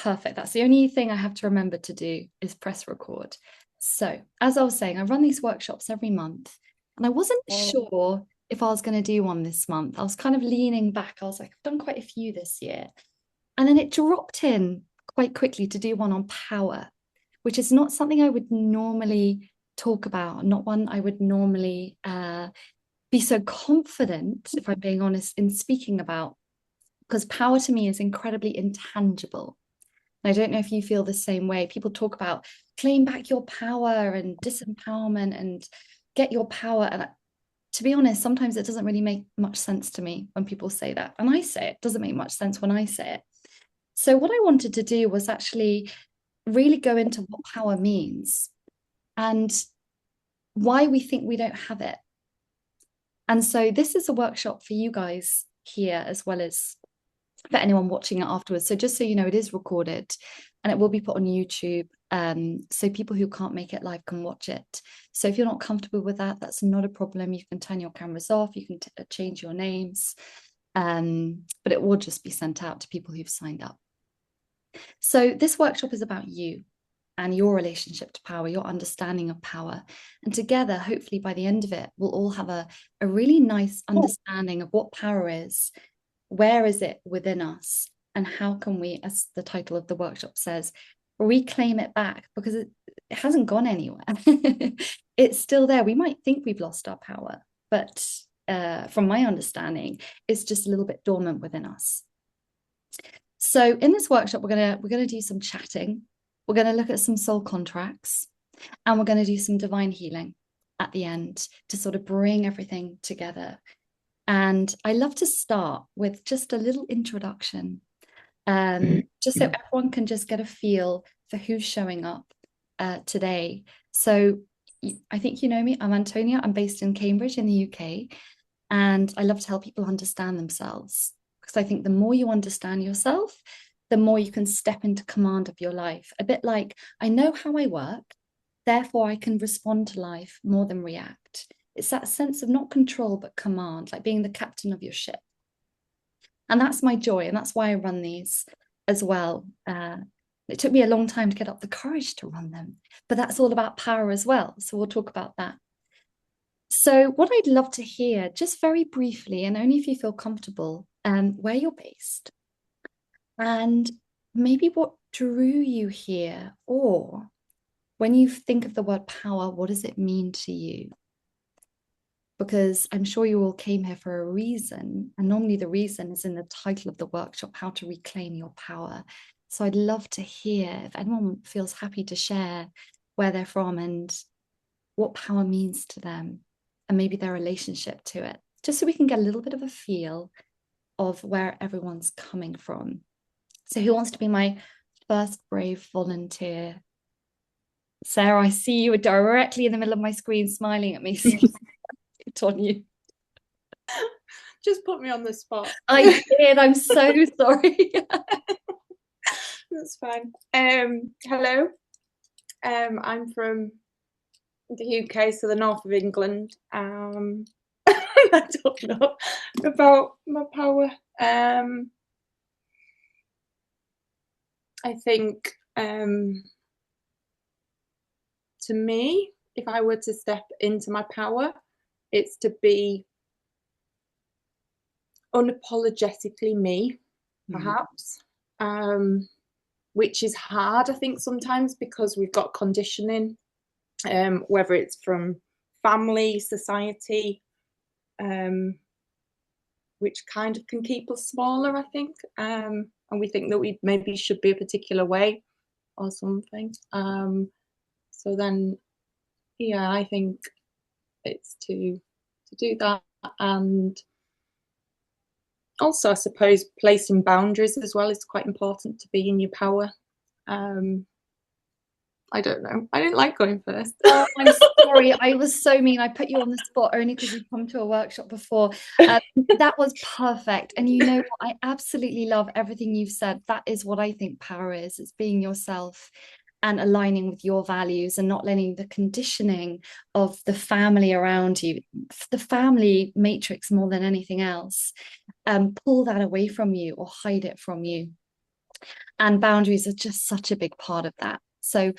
Perfect. That's the only thing I have to remember to do is press record. So, as I was saying, I run these workshops every month, and I wasn't Oh, sure if I was going to do one this month. I was kind of leaning back. I was like, I've done quite a few this year. And then it dropped in quite quickly to do one on power, which is not something I would normally talk about, not one I would normally be so confident, if I'm being honest, in speaking about, because power to me is incredibly intangible. I don't know if you feel the same way. People talk about claim back your power and disempowerment and get your power. And to be honest, sometimes it doesn't really make much sense to me when people say that. And I say it doesn't make much sense when I say it. So, what I wanted to do was actually really go into what power means and why we think we don't have it. And so, this is a workshop for you guys here as well as for anyone watching it afterwards. So just so you know, it is recorded and it will be put on YouTube. So people who can't make it live can watch it. So if you're not comfortable with that, that's not a problem. You can turn your cameras off, you can change your names, but it will just be sent out to people who've signed up. So this workshop is about you and your relationship to power, your understanding of power. And together, hopefully by the end of it, we'll all have a really nice understanding of what power is, where is it within us, and how can we, as the title of the workshop says, reclaim it back, because it hasn't gone anywhere. It's still there. We might think we've lost our power, but from my understanding, it's just a little bit dormant within us. So in this workshop, we're gonna do some chatting. We're going to look at some soul contracts, and we're going to do some divine healing at the end to sort of bring everything together. And I love to start with just a little introduction, just so everyone can just get a feel for who's showing up today. So I think you know me, I'm Antonia. I'm based in Cambridge in the UK, and I love to help people understand themselves, because I think the more you understand yourself, the more you can step into command of your life. A bit like, I know how I work, therefore I can respond to life more than react. It's that sense of not control, but command, like being the captain of your ship. And that's my joy. And that's why I run these as well. It took me a long time to get up the courage to run them, but that's all about power as well. So we'll talk about that. So, what I'd love to hear, just very briefly, and only if you feel comfortable, where you're based, and maybe what drew you here, or when you think of the word power, what does it mean to you? Because I'm sure you all came here for a reason. And normally the reason is in the title of the workshop, How to Reclaim Your Power. So I'd love to hear if anyone feels happy to share where they're from and what power means to them, and maybe their relationship to it, just so we can get a little bit of a feel of where everyone's coming from. So who wants to be my first brave volunteer? Sarah, I see you are directly in the middle of my screen smiling at me. So it's on you. just put me on the spot. I did. I'm so sorry. That's fine. Hello. I'm from the UK, so the north of England. I don't know about my power. I think to me, if I were to step into my power, it's to be unapologetically me, perhaps, which is hard, I think, sometimes because we've got conditioning, whether it's from family, society, which kind of can keep us smaller, I think, and we think that we maybe should be a particular way or something. So then, yeah, I think it's to do that, and also, I suppose, placing boundaries as well is quite important to be in your power. I don't know. I didn't like going first. Oh, I'm sorry. I was so mean. I put you on the spot only because you've come to a workshop before. That was perfect. And you know what? I absolutely love everything you've said. That is what I think power is. It's being yourself and aligning with your values and not letting the conditioning of the family around you, the family matrix more than anything else, pull that away from you or hide it from you. And boundaries are just such a big part of that. So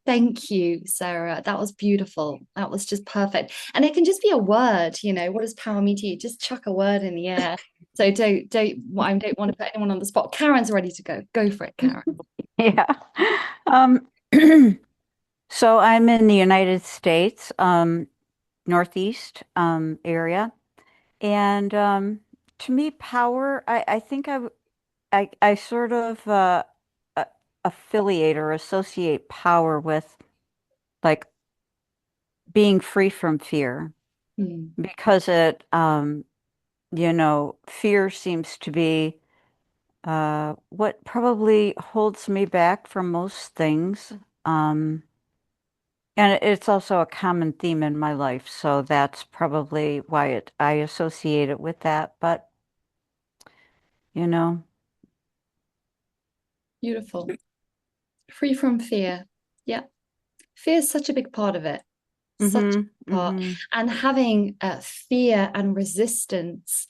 thank you, Sarah. That was beautiful. That was just perfect. And it can just be a word, what does power mean to you? Just chuck a word in the air. So I don't want to put anyone on the spot. Karen's ready to go. Go for it, Karen. Yeah. Um, so I'm in the United States, Northeast area. And to me, power, I think I sort of affiliate or associate power with like being free from fear Mm, because fear seems to be what probably holds me back from most things. Um, and it's also a common theme in my life, so that's probably why I associate it with that. But you know, beautiful. Free from fear. Yeah. Fear is such a big part of it. Such a mm-hmm, big part. mm-hmm. And having fear and resistance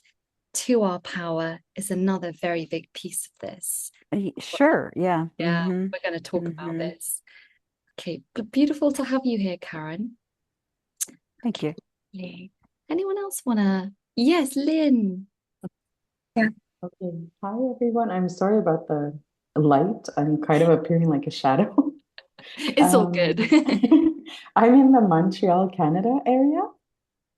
to our power is another very big piece of this. Sure, yeah, Yeah, mm-hmm, we're going to talk about mm-hmm. this. Okay, but beautiful to have you here, Karen. Thank you. Lovely. Anyone else wanna? Yes, Lynn. Yeah. Okay. Hi, everyone. I'm sorry about the light. I'm kind of appearing like a shadow. It's all good. I'm in the Montreal, Canada area.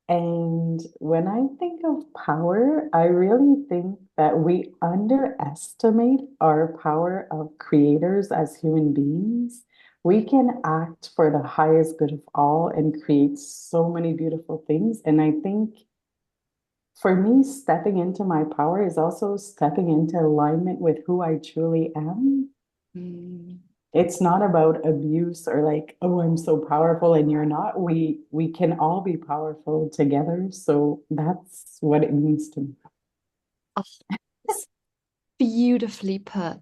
And when I think of power, I really think that we underestimate our power of creators as human beings. We can act for the highest good of all and create so many beautiful things. And I think for me, stepping into my power is also stepping into alignment with who I truly am. Mm, It's not about abuse or like, oh, I'm so powerful and you're not. We can all be powerful together. So that's what it means to me. oh, it's beautifully put.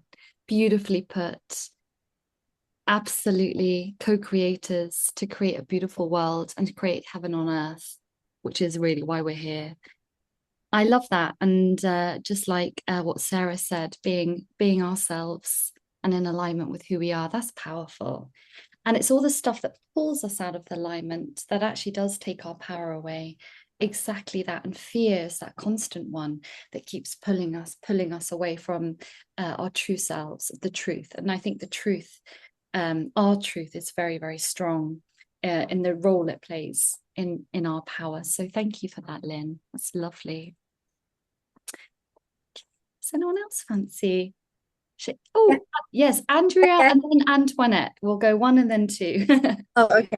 Beautifully put. Absolutely co-creators to create a beautiful world and to create heaven on earth, which is really why we're here. I love that. And just like what Sarah said, being ourselves and in alignment with who we are, that's powerful. And it's all the stuff that pulls us out of the alignment that actually does take our power away. Exactly that. And fear is that constant one that keeps pulling us away from our true selves, the truth. And I think the truth, our truth is very, very strong in the role it plays in our power. So thank you for that, Lynn. That's lovely. Does anyone else fancy? Yeah. Oh, yes, Andrea Yeah. and then Antoinette. We'll go one and then two. Oh, okay.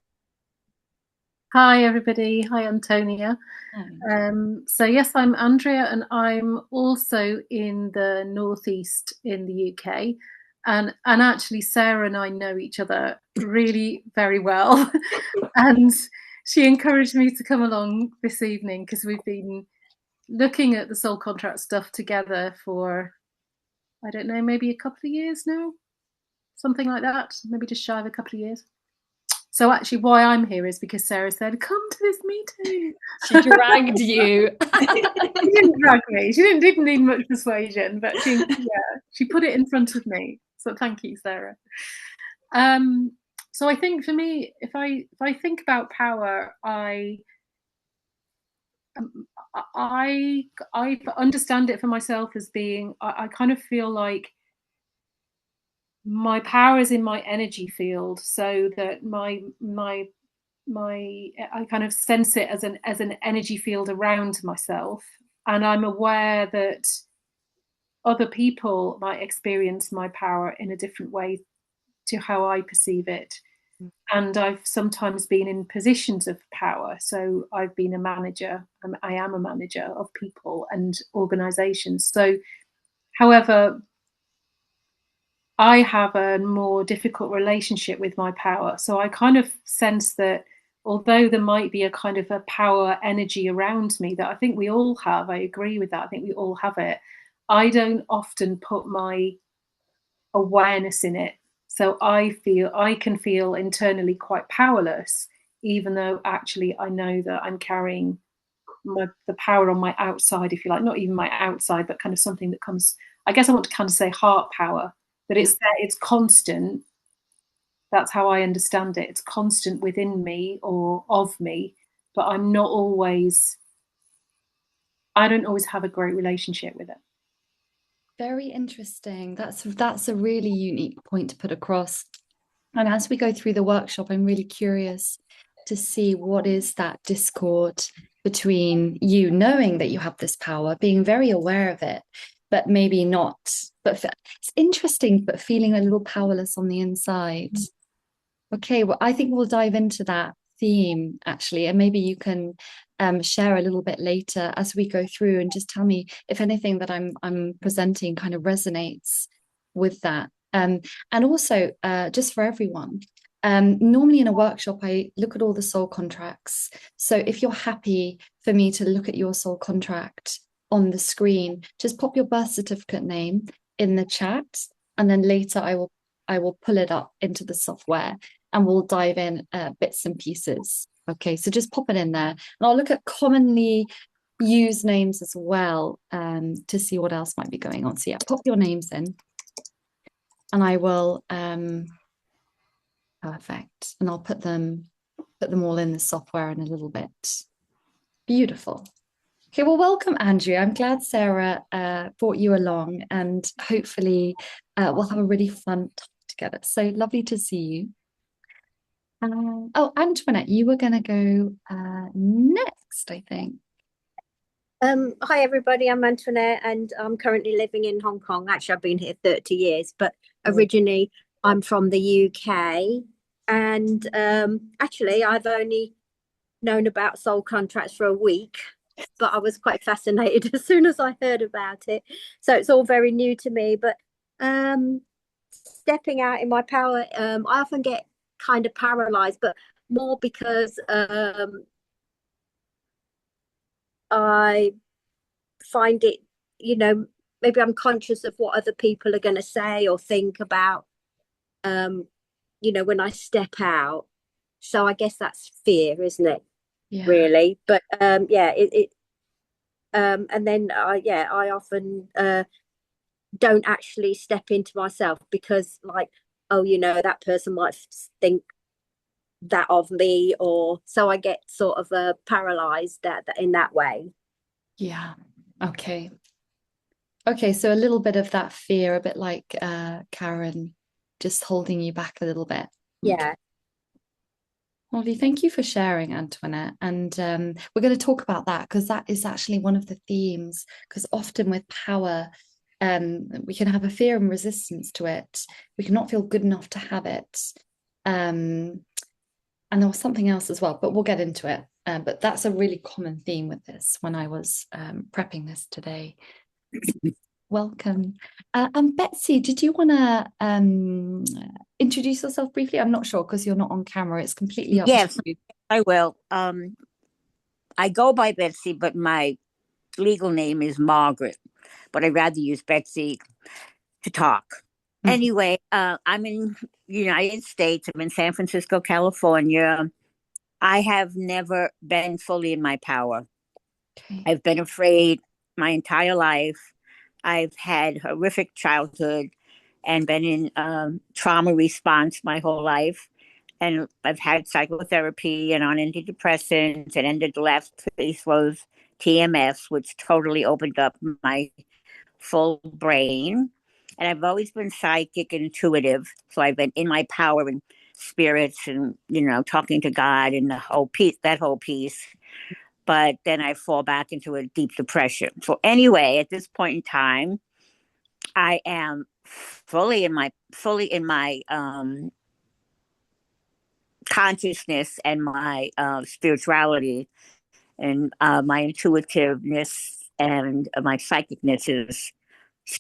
Hi, everybody. Hi, Antonia. Hi. So yes, I'm Andrea, and I'm also in the Northeast in the UK. And actually, Sarah and I know each other really very well. And she encouraged me to come along this evening because we've been looking at the soul contract stuff together for, I don't know, maybe a couple of years now, something like that, maybe just shy of a couple of years. So actually why I'm here is because Sarah said, come to this meeting. She dragged you. She didn't drag me. She didn't need much persuasion, but she put it in front of me. So thank you, Sarah. So I think for me, if I think about power, I understand it for myself as being, I kind of feel like my power is in my energy field, so that my I kind of sense it as an energy field around myself, and I'm aware that other people might experience my power in a different way to how I perceive it. And I've sometimes been in positions of power. So I've been a manager. I am a manager of people and organizations. So, however, I have a more difficult relationship with my power. So I kind of sense that although there might be a kind of a power energy around me that I think we all have, I agree with that. I think we all have it. I don't often put my awareness in it. So I can feel internally quite powerless, even though actually I know that I'm carrying the power on my outside, if you like, not even my outside, but kind of something that comes, I guess I want to kind of say heart power. that it's there, it's constant. That's how I understand it. It's constant within me or of me, but I don't always have a great relationship with it. Very interesting. That's a really unique point to put across. And as we go through the workshop, I'm really curious to see what is that discord between you knowing that you have this power, being very aware of it, but maybe not. But it's interesting, but feeling a little powerless on the inside. Okay, well, I think we'll dive into that theme actually, and maybe you can share a little bit later as we go through and just tell me if anything that I'm presenting kind of resonates with that. And also, just for everyone, normally in a workshop, I look at all the soul contracts. So if you're happy for me to look at your soul contract on the screen, just pop your birth certificate name in the chat, and then later I will pull it up into the software and we'll dive in bits and pieces. Okay, so just pop it in there. And I'll look at commonly used names as well to see what else might be going on. So yeah, pop your names in and I will, perfect. And I'll put them all in the software in a little bit. Beautiful. Okay, well, welcome, Andrea. I'm glad Sarah brought you along and hopefully we'll have a really fun time together. So lovely to see you. Oh, Antoinette, you were going to go next, I think. Hi, everybody. I'm Antoinette, and I'm currently living in Hong Kong. Actually, I've been here 30 years, but originally I'm from the UK. And actually, I've only known about soul contracts for a week, but I was quite fascinated as soon as I heard about it. So it's all very new to me. But stepping out in my power, I often get kind of paralyzed, but more because I find it, maybe I'm conscious of what other people are going to say or think about, when I step out. So I guess that's fear, isn't it? Yeah. Really. But and then I often don't actually step into myself because, like, oh, that person might think that of me, or so I get sort of paralyzed that in that way. Yeah. Okay, so a little bit of that fear, a bit like Karen, just holding you back a little bit. Yeah. Lovely. Thank you for sharing, Antoinette. And we're going to talk about that because that is actually one of the themes, because often with power, we can have a fear and resistance to it. We cannot feel good enough to have it. And there was something else as well, but we'll get into it. But that's a really common theme with this when I was prepping this today. Welcome. And Betsy, did you want to introduce yourself briefly? I'm not sure because you're not on camera. It's completely up to you. I will. I go by Betsy, but my legal name is Margaret, but I'd rather use Betsy to talk. Mm-hmm. Anyway, I'm in the United States. I'm in San Francisco, California. I have never been fully in my power. Okay. I've been afraid my entire life. I've had horrific childhood and been in trauma response my whole life. And I've had psychotherapy and on antidepressants, and ended the last piece was TMS, which totally opened up my full brain. And I've always been psychic and intuitive. So I've been in my power and spirits and, talking to God and that whole piece. But then I fall back into a deep depression. So anyway, at this point in time, I am fully in my consciousness and my spirituality, and my intuitiveness and my psychicness is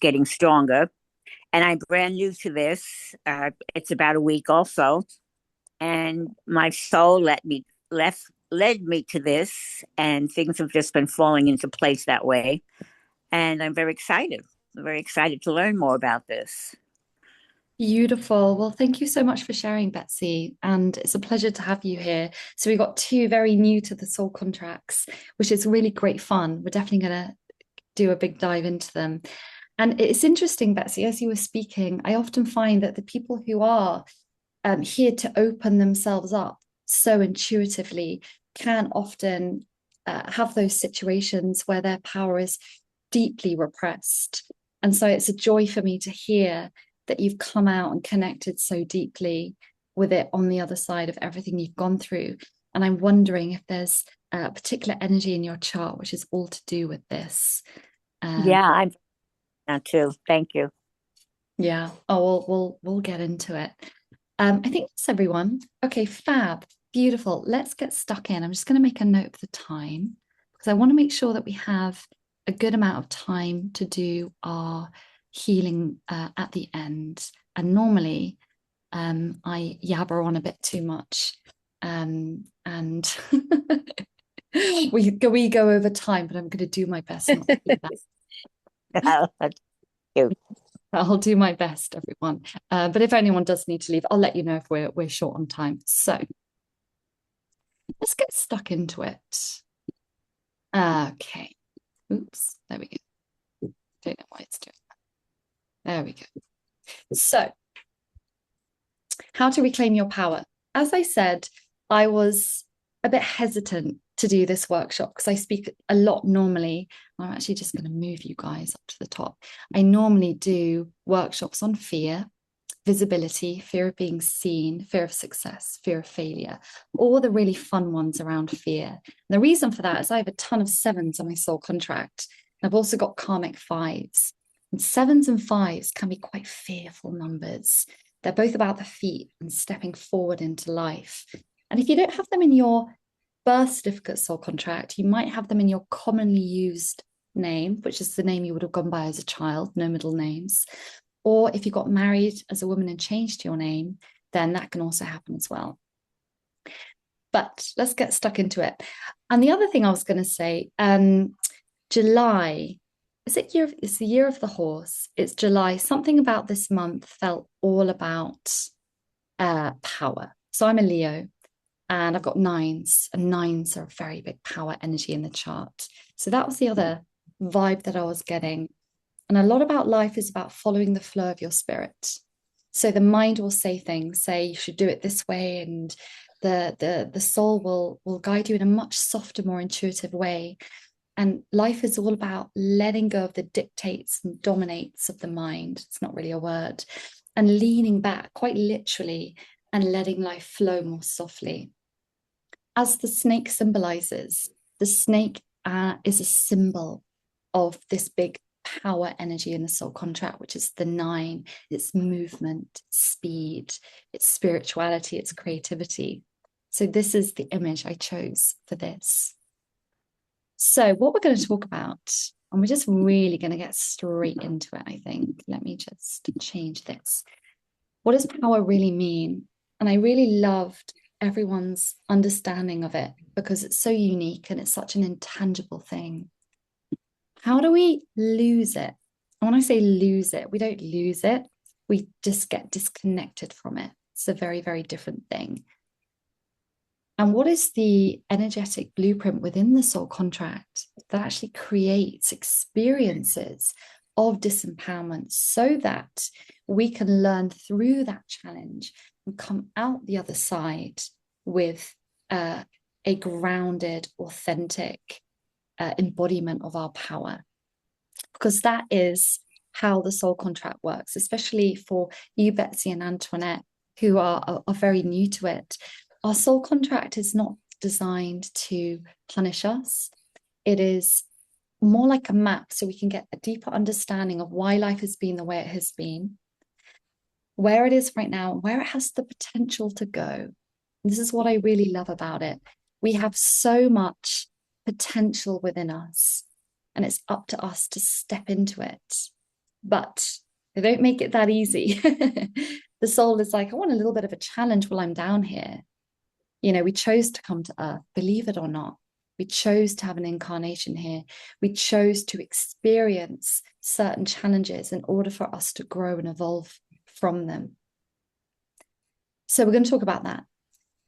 getting stronger. And I'm brand new to this. It's about a week also, and my soul led me to this, and things have just been falling into place that way. And I'm very excited. I'm very excited to learn more about this. Beautiful. Well, thank you so much for sharing, Betsy. And it's a pleasure to have you here. So we got two very new to the soul contracts, which is really great fun. We're definitely going to do a big dive into them. And it's interesting, Betsy, as you were speaking, I often find that the people who are here to open themselves up so intuitively can often have those situations where their power is deeply repressed. And so it's a joy for me to hear that you've come out and connected so deeply with it on the other side of everything you've gone through. And I'm wondering if there's a particular energy in your chart which is all to do with this. Yeah, I'm not too. Thank you. Yeah. Oh, we'll get into it. I think that's everyone. Okay, fab. Beautiful. Let's get stuck in. I'm just going to make a note of the time because I want to make sure that we have a good amount of time to do our healing at the end. And normally I yabber on a bit too much. And we go over time, but I'm going to do my best not to do that. That's cute. I'll do my best, everyone. But if anyone does need to leave, I'll let you know if we're short on time. So let's get stuck into it. Okay. Oops. There we go. Don't know why it's doing that. There we go. So, how to reclaim your power. As I said, I was a bit hesitant to do this workshop because I speak a lot normally. I'm actually just going to move you guys up to the top. I normally do workshops on fear, visibility, fear of being seen, fear of success, fear of failure, all the really fun ones around fear. And the reason for that is I have a ton of 7s on my soul contract. I've also got karmic 5s. And 7s and 5s can be quite fearful numbers. They're both about the feet and stepping forward into life. And if you don't have them in your birth certificate soul contract, you might have them in your commonly used name, which is the name you would have gone by as a child, no middle names. Or if you got married as a woman and changed your name, then that can also happen as well. But let's get stuck into it. And the other thing I was going to say, July, it's the year of the horse. It's July. Something about this month felt all about power. So I'm a Leo and I've got 9s, and 9s are a very big power energy in the chart. So that was the other vibe that I was getting. And a lot about life is about following the flow of your spirit. So the mind will say things, say you should do it this way, and the soul will guide you in a much softer, more intuitive way. And life is all about letting go of the dictates and dominates of the mind. It's not really a word. And leaning back, quite literally, and letting life flow more softly. As the snake symbolizes, the snake is a symbol of this big power energy in the soul contract, which is the 9. It's movement, speed, it's spirituality, it's creativity. So this is the image I chose for this. So what we're going to talk about, and we're just really going to get straight into it, I think. Let me just change this. What does power really mean? And I really loved everyone's understanding of it because it's so unique and it's such an intangible thing. How do we lose it? And when I say lose it, we don't lose it. We just get disconnected from it. It's a very, very different thing. And what is the energetic blueprint within the soul contract that actually creates experiences of disempowerment so that we can learn through that challenge and come out the other side with a grounded, authentic embodiment of our power? Because that is how the soul contract works, especially for you, Betsy and Antoinette, who are very new to it. Our soul contract is not designed to punish us. It is more like a map so we can get a deeper understanding of why life has been the way it has been, where it is right now, where it has the potential to go. And this is what I really love about it. We have so much potential within us, and it's up to us to step into it. But they don't make it that easy. The soul is like, I want a little bit of a challenge while I'm down here. You know, we chose to come to Earth, believe it or not. We chose to have an incarnation here. We chose to experience certain challenges in order for us to grow and evolve from them. So we're going to talk about that.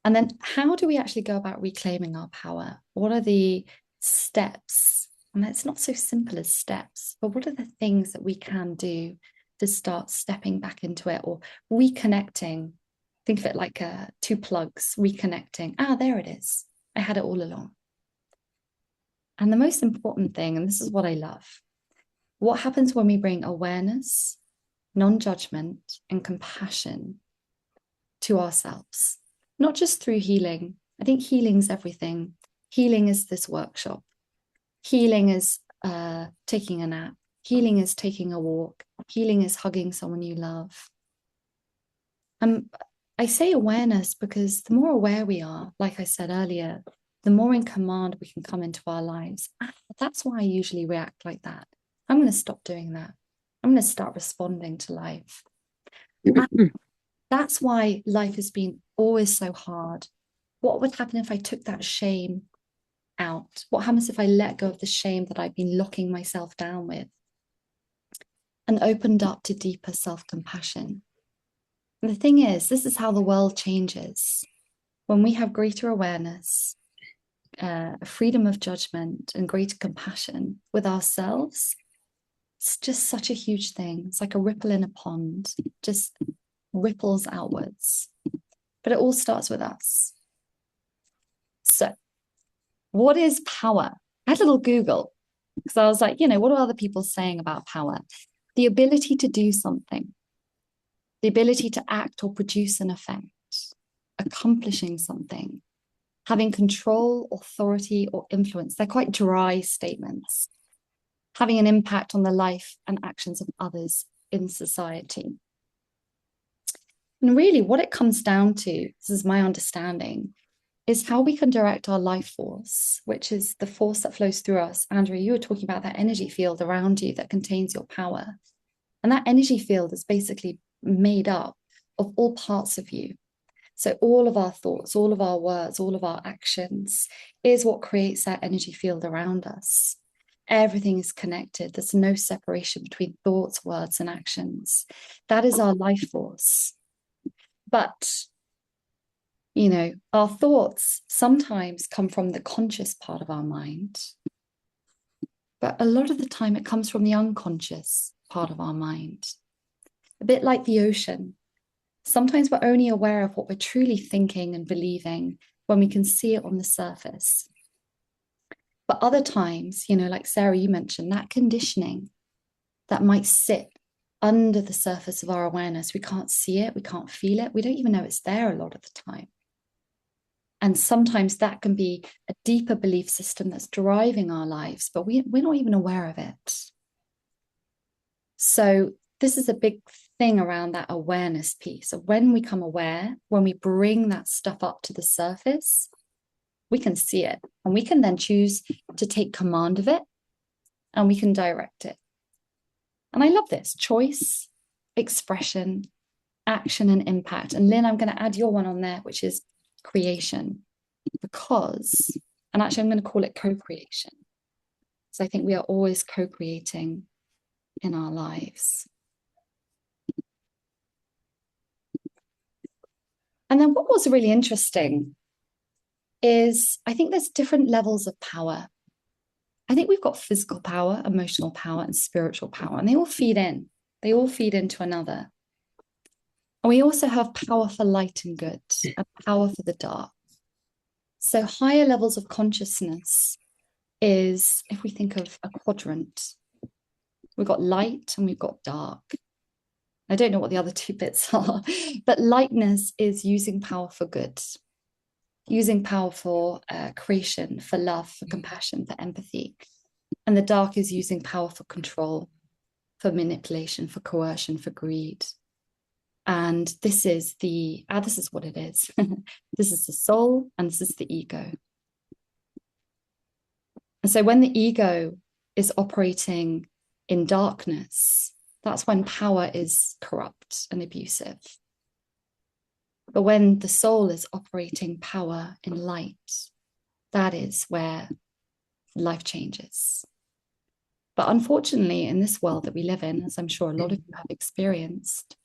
And then how do we actually go about reclaiming our power? What are the steps And it's not so simple as steps, but what are the things that we can do to start stepping back into it, or reconnecting? Think of it like two plugs, reconnecting. Ah, there it is. I had it all along. And the most important thing, and this is what I love, what happens when we bring awareness, non-judgment, and compassion to ourselves, not just through healing. I think healing's everything. Healing is this workshop. Healing is taking a nap. Healing is taking a walk. Healing is hugging someone you love. I say awareness because the more aware we are, like I said earlier, the more in command we can come into our lives. That's why I usually react like that. I'm going to stop doing that. I'm going to start responding to life. That's why life has been always so hard. What would happen if I took that shame out? What happens if I let go of the shame that I've been locking myself down with and opened up to deeper self-compassion? And the thing is, this is how the world changes. When we have greater awareness, freedom of judgment, and greater compassion with ourselves, it's just such a huge thing. It's like a ripple in a pond, just ripples outwards. But it all starts with us. So, what is power? I had a little Google because I was like, what are other people saying about power? The ability to do something, the ability to act or produce an effect, accomplishing something, having control, authority, or influence. They're quite dry statements. Having an impact on the life and actions of others in society. And really what it comes down to, this is my understanding, is how we can direct our life force, which is the force that flows through us. Andrea, you were talking about that energy field around you that contains your power. And that energy field is basically made up of all parts of you. So all of our thoughts, all of our words, all of our actions is what creates that energy field around us. Everything is connected. There's no separation between thoughts, words, and actions. That is our life force. But, our thoughts sometimes come from the conscious part of our mind. But a lot of the time it comes from the unconscious part of our mind. A bit like the ocean. Sometimes we're only aware of what we're truly thinking and believing when we can see it on the surface. But other times, like Sarah, you mentioned, that conditioning that might sit under the surface of our awareness. We can't see it, we can't feel it, we don't even know it's there a lot of the time. And sometimes that can be a deeper belief system that's driving our lives, but we're not even aware of it. So this is a big thing around that awareness piece. So when we become aware, when we bring that stuff up to the surface, we can see it and we can then choose to take command of it and we can direct it. And I love this: choice, expression, action, and impact. And Lynn, I'm going to add your one on there, which is creation, because, and actually I'm going to call it co-creation. So I think we are always co-creating in our lives. And then what was really interesting is I think there's different levels of power. I think we've got physical power, emotional power, and spiritual power, and they all feed in. They all feed into another. And we also have power for light and good and power for the dark. So higher levels of consciousness is, if we think of a quadrant, we've got light and we've got dark. I don't know what the other two bits are, but lightness is using power for good, using power for creation, for love, for compassion, for empathy. And the dark is using power for control, for manipulation, for coercion, for greed. And this is what it is. This is the soul and this is the ego. And so when the ego is operating in darkness, that's when power is corrupt and abusive. But when the soul is operating power in light, that is where life changes. But unfortunately, in this world that we live in, as I'm sure a lot of you have experienced,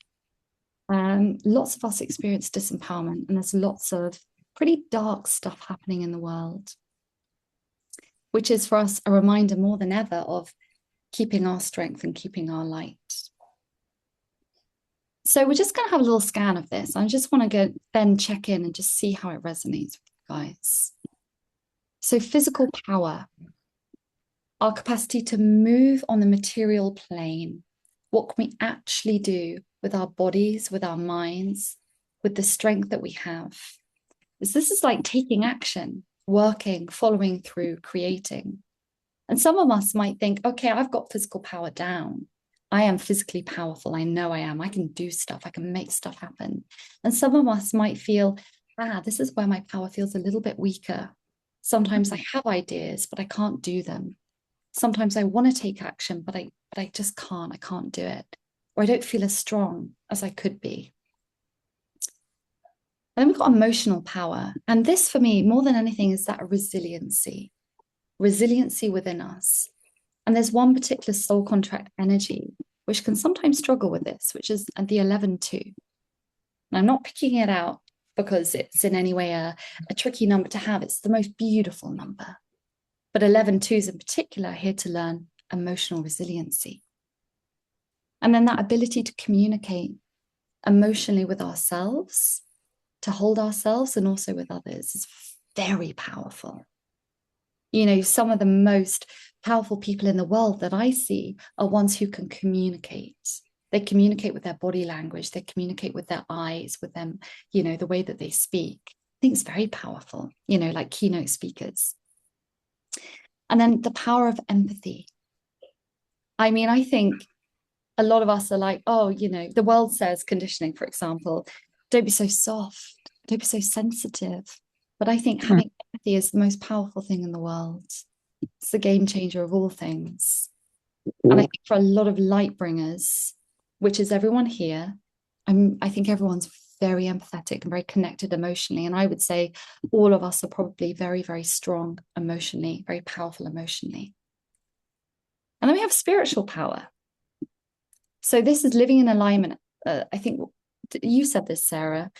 lots of us experience disempowerment, and there's lots of pretty dark stuff happening in the world. which is for us a reminder more than ever of keeping our strength and keeping our light. So we're just going to have a little scan of this. I just want to then check in and just see how it resonates with you guys. So physical power, our capacity to move on the material plane. What can we actually do with our bodies, with our minds, with the strength that we have? This is like taking action, working, following through, creating. And some of us might think, okay, I've got physical power down. I am physically powerful. I know I am. I can do stuff. I can make stuff happen. And some of us might feel, this is where my power feels a little bit weaker. Sometimes I have ideas, but I can't do them. Sometimes I want to take action, but I just can't. I can't do it. Or I don't feel as strong as I could be. And then we've got emotional power. And this, for me, more than anything, is that resiliency within us. And there's one particular soul contract energy which can sometimes struggle with this, which is the 11-2. And I'm not picking it out because it's in any way a tricky number to have. It's the most beautiful number. But 11-2s in particular are here to learn emotional resiliency. And then that ability to communicate emotionally with ourselves, to hold ourselves and also with others is very powerful. You know, some of the most powerful people in the world that I see are ones who can communicate. They communicate with their body language. They communicate with their eyes, with them, you know, the way that they speak. I think it's very powerful, you know, like keynote speakers. And then the power of empathy. I mean, I think a lot of us are like, oh, you know, the world says conditioning, for example, don't be so soft, don't be so sensitive. But I think having empathy is the most powerful thing in the world. It's the game changer of all things. And I think for a lot of light bringers, which is everyone here, I think everyone's very empathetic and very connected emotionally. And I would say all of us are probably very, very strong emotionally, very powerful emotionally. And then we have spiritual power. So this is living in alignment. I think you said this, Sarah,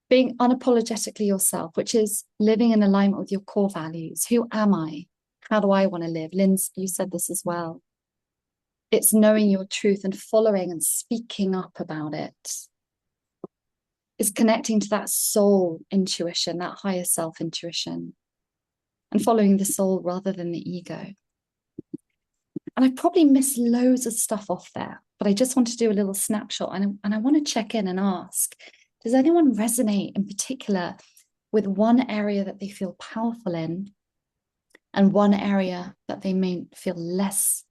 being unapologetically yourself, which is living in alignment with your core values. Who am I? How do I want to live? Lynn, you said this as well. It's knowing your truth and following and speaking up about it. It's connecting to that soul intuition, that higher self intuition, and following the soul rather than the ego. And I probably missed loads of stuff off there, but I just want to do a little snapshot and I want to check in and ask, does anyone resonate in particular with one area that they feel powerful in and one area that they may feel less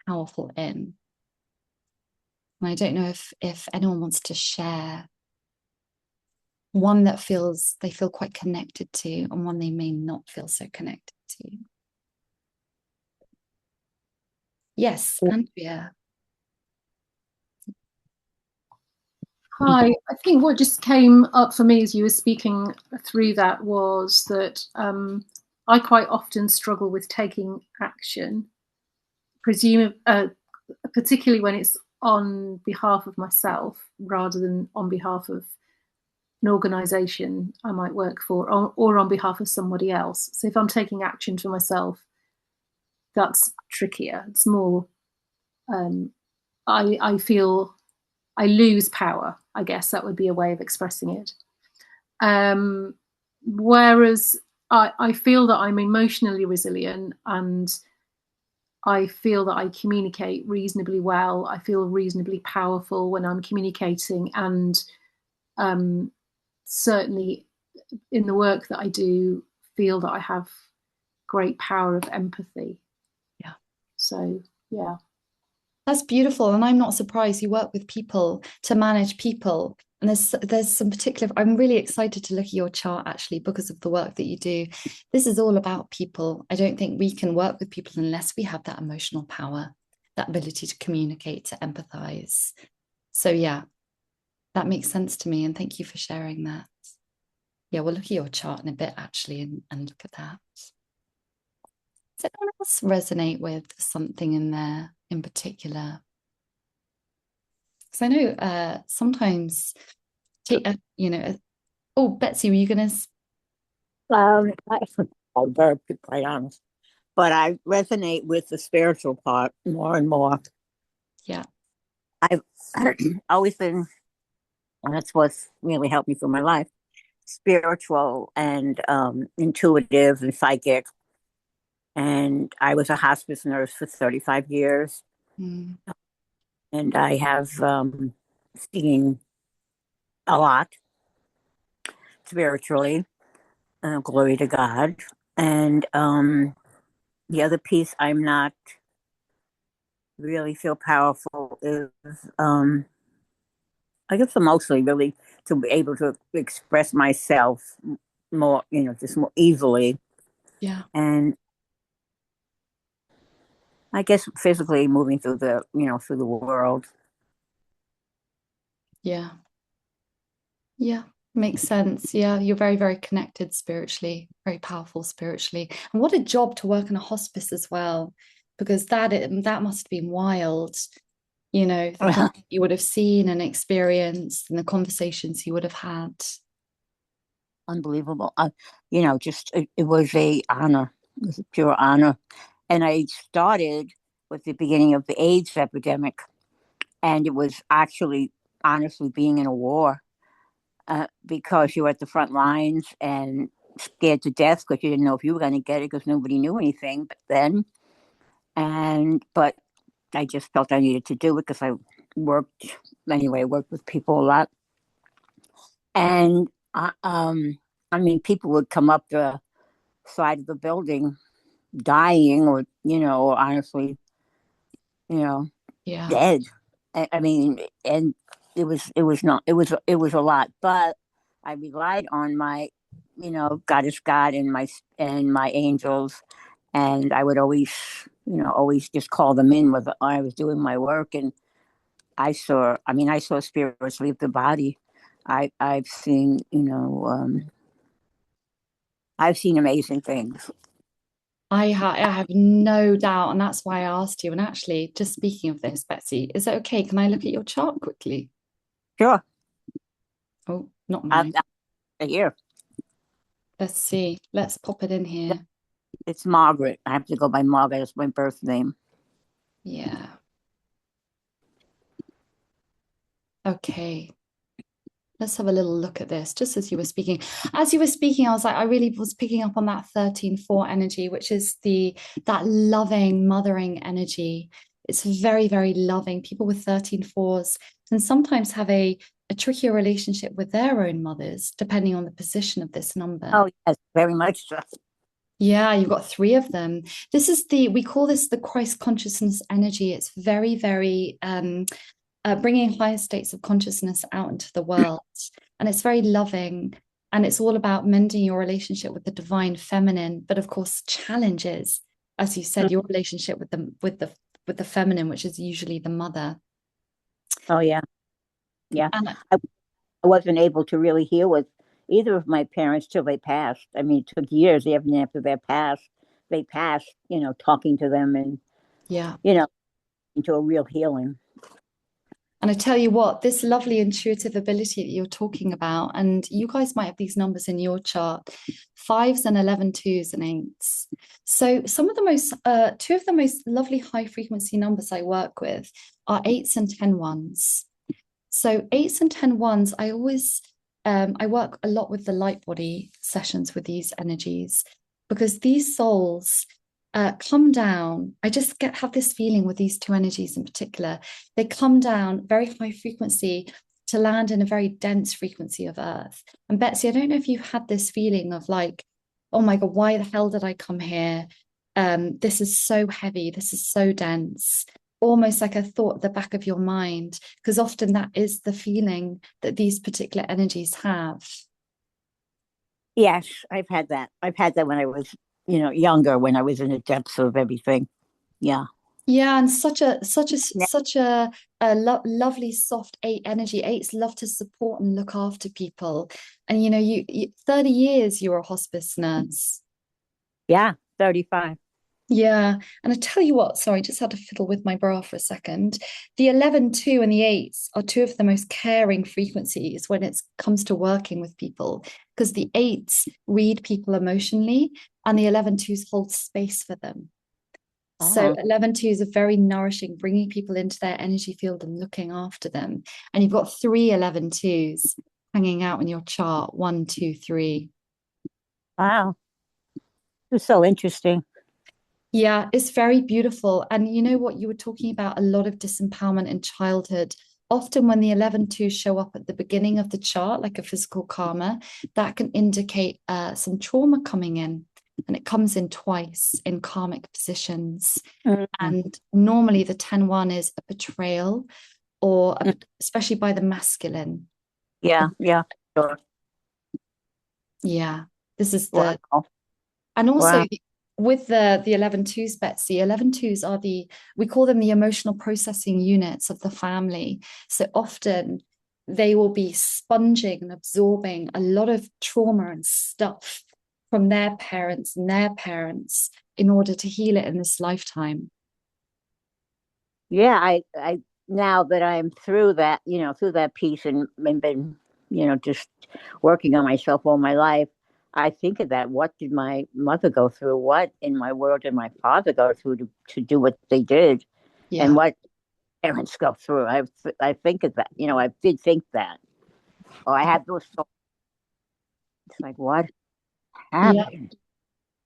powerful in? And I don't know if anyone wants to share one that they feel quite connected to and one they may not feel so connected to. Yes, Andrea. Hi, I think what just came up for me as you were speaking through that was that I quite often struggle with taking action, particularly when it's on behalf of myself rather than on behalf of an organisation I might work for or on behalf of somebody else. So if I'm taking action for myself, that's trickier. It's more, I feel I lose power. I guess that would be a way of expressing it. Whereas I feel that I'm emotionally resilient and I feel that I communicate reasonably well. I feel reasonably powerful when I'm communicating, and certainly in the work that I do, feel that I have great power of empathy. Yeah. So, yeah. That's beautiful. And I'm not surprised you work with people to manage people. And there's some particular, I'm really excited to look at your chart actually because of the work that you do. This is all about people. I don't think we can work with people unless we have that emotional power, that ability to communicate, to empathize. So yeah, that makes sense to me. And thank you for sharing that. Yeah, we'll look at your chart in a bit actually and look at that. Does anyone else resonate with something in there in particular? Because I know sometimes oh, Betsy, were you going to? I better be quite honest. but I resonate with the spiritual part more and more. Yeah. I've always been, and that's what's really helped me through my life, spiritual and intuitive and psychic. And I was a hospice nurse for 35 years. Mm. And I have seen a lot spiritually, glory to God. And the other piece I'm not really feel powerful is, I guess, emotionally, really to be able to express myself more, just more easily. Yeah. And I guess physically moving through through the world. Yeah. Yeah. Makes sense. Yeah. You're very, very connected spiritually, very powerful spiritually. And what a job to work in a hospice as well, because that must have been wild. The things you would have seen and experienced and the conversations you would have had. Unbelievable. Just it was a honor. It was a pure honor. And I started with the beginning of the AIDS epidemic, and it was actually honestly being in a war, because you were at the front lines and scared to death because you didn't know if you were going to get it because nobody knew anything but then. But I just felt I needed to do it because I worked worked with people a lot. And I mean, people would come up the side of the building dying, or honestly, you know Yeah. dead. I mean, and it was a lot, but I relied on my goddess God and my angels, and I would always just call them in when I was doing my work. And I saw spirits leave the body. I've seen I've seen amazing things. I have no doubt, and that's why I asked you. And actually, just speaking of this, Betsy, is it okay? Can I look at your chart quickly? Sure. Oh, not I, mine. I hear. Let's see. Let's pop it in here. It's Margaret. I have to go by Margaret. It's my birth name. Yeah. Okay. Let's have a little look at this. Just as you were speaking, I was like, I really was picking up on that 13-4 energy, which is that loving, mothering energy. It's very, very loving. People with 13-4s can sometimes have a trickier relationship with their own mothers, depending on the position of this number. Oh, yes, very much so. Yeah, you've got three of them. We call this the Christ consciousness energy. It's very, very bringing higher states of consciousness out into the world. And it's very loving. And it's all about mending your relationship with the divine feminine, but of course, challenges, as you said, your relationship with the feminine, which is usually the mother. Oh, yeah. Yeah. And I wasn't able to really heal with either of my parents till they passed. I mean, it took years even after they passed, talking to them and, yeah. into a real healing. And I tell you what, this lovely intuitive ability that you're talking about, and you guys might have these numbers in your chart, 5s and 11 2s and 8s. So two of the most lovely high frequency numbers I work with are 8s and 10 1s. So 8s and 10 1s, I work a lot with the light body sessions with these energies, because these souls come down. I just have this feeling with these two energies in particular. They come down very high frequency to land in a very dense frequency of earth. And Betsy, I don't know if you've had this feeling of like, oh my God, why the hell did I come here? This is so heavy. This is so dense. Almost like a thought at the back of your mind, because often that is the feeling that these particular energies have. Yes, I've had that. I've had that when I was, younger, when I was in the depths of everything. Yeah. Yeah, and such a Yeah. lovely soft 8 energy. 8s love to support and look after people. And you 30 years you're a hospice nurse. Yeah. 35. Yeah, and I tell you what, sorry, just had to fiddle with my bra for a second. The 11 2 and the 8s are two of the most caring frequencies when it comes to working with people, because the 8s read people emotionally and the 11 2s hold space for them. So 11-2s are very nourishing, bringing people into their energy field and looking after them. And you've got 3 11-2s hanging out in your chart. 1, 2, 3. Wow. It's so interesting. Yeah, it's very beautiful. And you know what? You were talking about a lot of disempowerment in childhood. Often when the 11-2s show up at the beginning of the chart, like a physical karma, that can indicate some trauma coming in. And it comes in twice in karmic positions. And normally the 10-1 is a betrayal or especially by the masculine. Yeah, sure. Yeah, this is Wow. and also Wow. with the 11-2s, Betsy, 11-2s are we call them the emotional processing units of the family. So often they will be sponging and absorbing a lot of trauma and stuff from their parents and their parents in order to heal it in this lifetime. Yeah, I now that I'm through that, through that piece and been, just working on myself all my life, I think of that. What did my mother go through? What in my world did my father go through to do what they did? Yeah. And what parents go through? I think of that. I did think that. Oh, I had those thoughts. It's like, what happened? Yeah.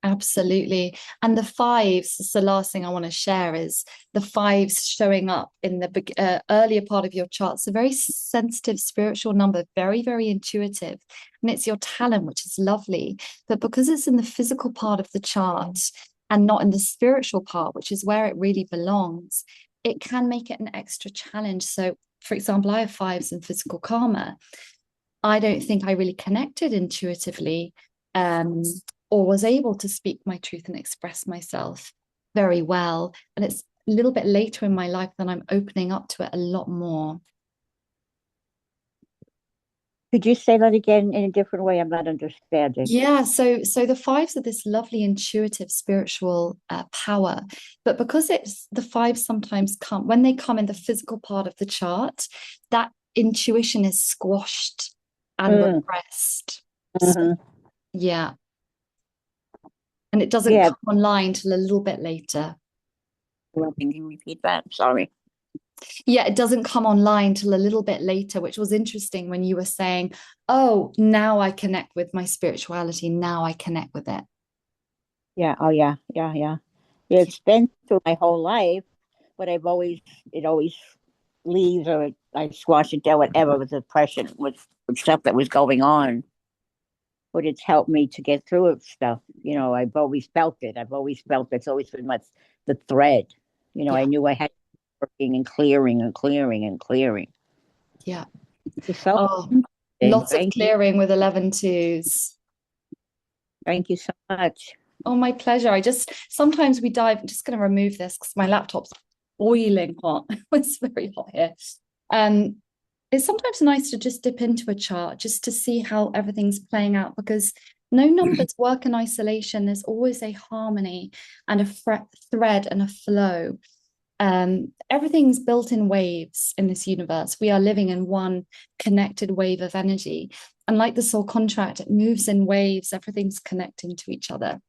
Absolutely. And the 5s, it's the last thing I want to share is the 5s showing up in the earlier part of your chart. It's a very sensitive spiritual number, very, very intuitive. And it's your talent, which is lovely. But because it's in the physical part of the chart and not in the spiritual part, which is where it really belongs, it can make it an extra challenge. So, for example, I have 5s in physical karma. I don't think I really connected intuitively. Or was able to speak my truth and express myself very well. And it's a little bit later in my life that I'm opening up to it a lot more. Could you say that again in a different way? I'm not understanding. Yeah, so the 5s are this lovely intuitive spiritual power, but because it's the 5s sometimes come when they come in the physical part of the chart, that intuition is squashed and repressed. So, yeah. And it doesn't come online till a little bit later. Can you repeat that? Sorry. Yeah, it doesn't come online till a little bit later, which was interesting when you were saying, oh, now I connect with my spirituality. Now I connect with it. Yeah. Oh, yeah. It's been through my whole life, but it always leaves or I squash it down, whatever, with depression, with stuff that was going on. But it's helped me to get through it stuff. I've always felt it. It's always been the thread. I knew I had working and clearing and clearing and clearing. Yeah. So lots of clearing with 11-2s. Thank you so much. Oh, my pleasure. Sometimes we dive, I'm just going to remove this because my laptop's boiling hot. It's very hot here. It's sometimes nice to just dip into a chart just to see how everything's playing out because no numbers work in isolation. There's always a harmony and a thread and a flow. Everything's built in waves in this universe. We are living in one connected wave of energy. And like the soul contract, it moves in waves. Everything's connecting to each other.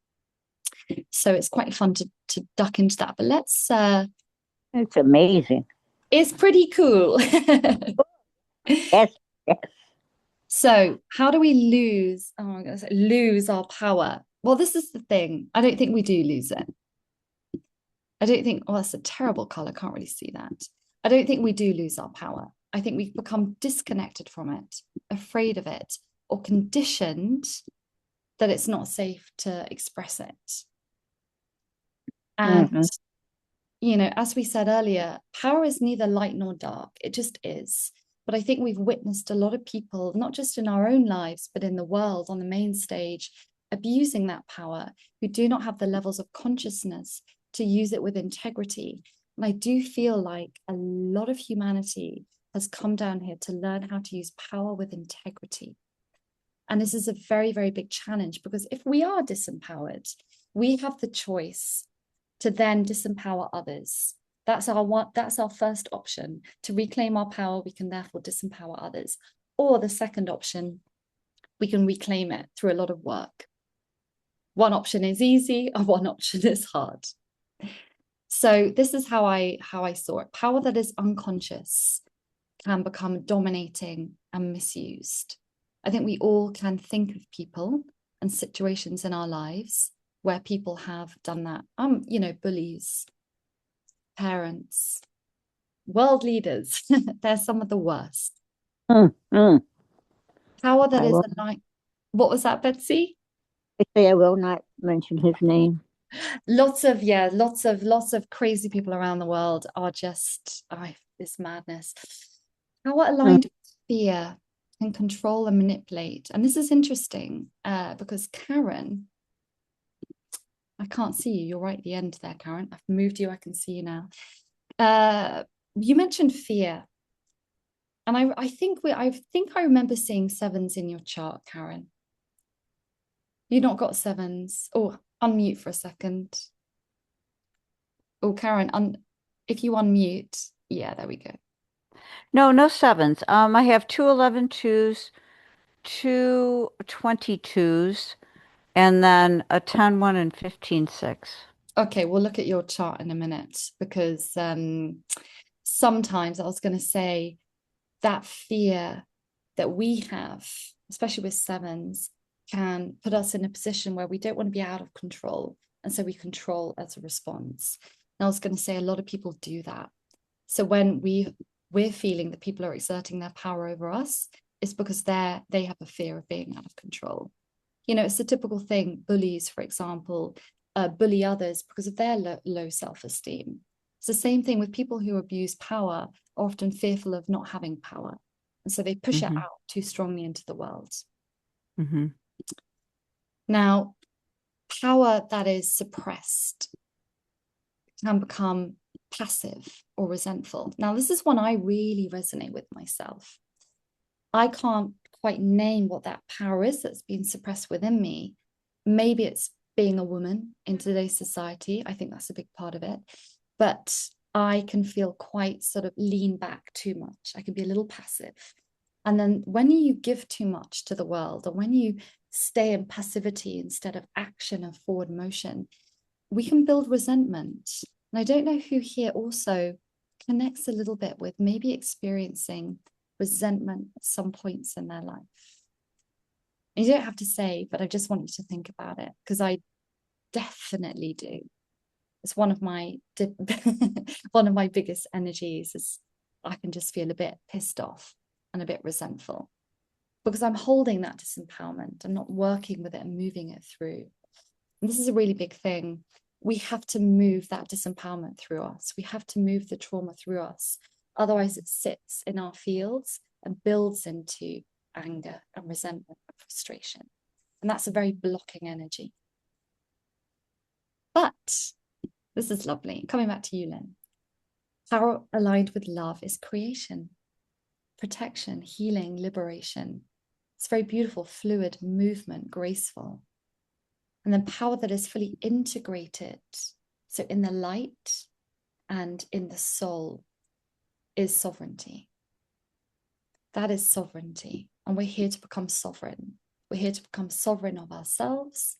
So it's quite fun to duck into that. But let's... It's amazing. It's pretty cool. Yes. So how do we lose? Oh, I'm going to say lose our power. Well, this is the thing. I don't think we do lose it. I don't think, oh, that's a terrible color. Can't really see that. I don't think we do lose our power. I think we've become disconnected from it, afraid of it, or conditioned that it's not safe to express it. And, as we said earlier, power is neither light nor dark. It just is. But I think we've witnessed a lot of people, not just in our own lives, but in the world on the main stage, abusing that power, who do not have the levels of consciousness to use it with integrity. And I do feel like a lot of humanity has come down here to learn how to use power with integrity. And this is a very, very big challenge because if we are disempowered, we have the choice to then disempower others. That's our first option. To reclaim our power, we can therefore disempower others. Or the second option, we can reclaim it through a lot of work. One option is easy and one option is hard. So this is how I saw it. Power that is unconscious can become dominating and misused. I think we all can think of people and situations in our lives where people have done that. Bullies, parents, world leaders. They're some of the worst. Power that is aligned. What was that, Betsy? I say I will not mention his name. Lots of crazy people around the world are just this madness. Power aligned with fear can control and manipulate. And this is interesting because Karen, I can't see you. You're right at the end there, Karen. I've moved you. I can see you now. You mentioned fear. And I think I remember seeing sevens in your chart, Karen. You not got sevens. Oh, unmute for a second. Oh, Karen, if you unmute, yeah, there we go. No sevens. I have 2 11 twos, 2 22s, and then a 10 1 and 15 6. Okay, we'll look at your chart in a minute because sometimes I was going to say that fear that we have, especially with sevens, can put us in a position where we don't want to be out of control. And so we control as a response. And I was going to say a lot of people do that. So when we're feeling that people are exerting their power over us, it's because they have a fear of being out of control. It's a typical thing. Bullies, for example, bully others because of their low self-esteem. It's the same thing with people who abuse power, are often fearful of not having power. And so they push it out too strongly into the world. Now, power that is suppressed can become passive or resentful. Now, this is one I really resonate with myself. I can't quite name what that power is that's been suppressed within me. Maybe it's being a woman in today's society. I think that's a big part of it. But I can feel quite sort of lean back too much. I can be a little passive. And then when you give too much to the world, or when you stay in passivity instead of action and forward motion, we can build resentment. And I don't know who here also connects a little bit with maybe experiencing resentment at some points in their life. And you don't have to say, but I just want you to think about it because I definitely do. It's one of my biggest energies is I can just feel a bit pissed off and a bit resentful because I'm holding that disempowerment. I'm not working with it and moving it through. And this is a really big thing. We have to move that disempowerment through us. We have to move the trauma through us. Otherwise, it sits in our fields and builds into anger and resentment and frustration. And that's a very blocking energy. But this is lovely. Coming back to you, Lynn. Power aligned with love is creation, protection, healing, liberation. It's very beautiful, fluid, movement, graceful. And then power that is fully integrated. So in the light and in the soul is sovereignty. That is sovereignty. And we're here to become sovereign. We're here to become sovereign of ourselves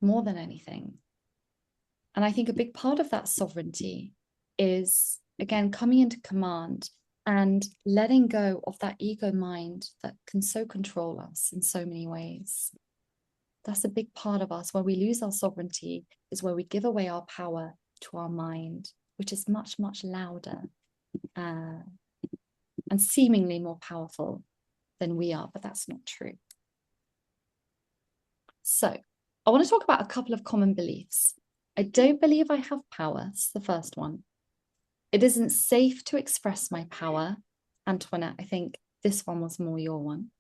more than anything. And I think a big part of that sovereignty is, again, coming into command and letting go of that ego mind that can so control us in so many ways. That's a big part of us. Where we lose our sovereignty is where we give away our power to our mind, which is much, much louder and seemingly more powerful than we are, but that's not true. So I want to talk about a couple of common beliefs. I don't believe I have power. It's the first one. It isn't safe to express my power. Antoinette, I think this one was more your one.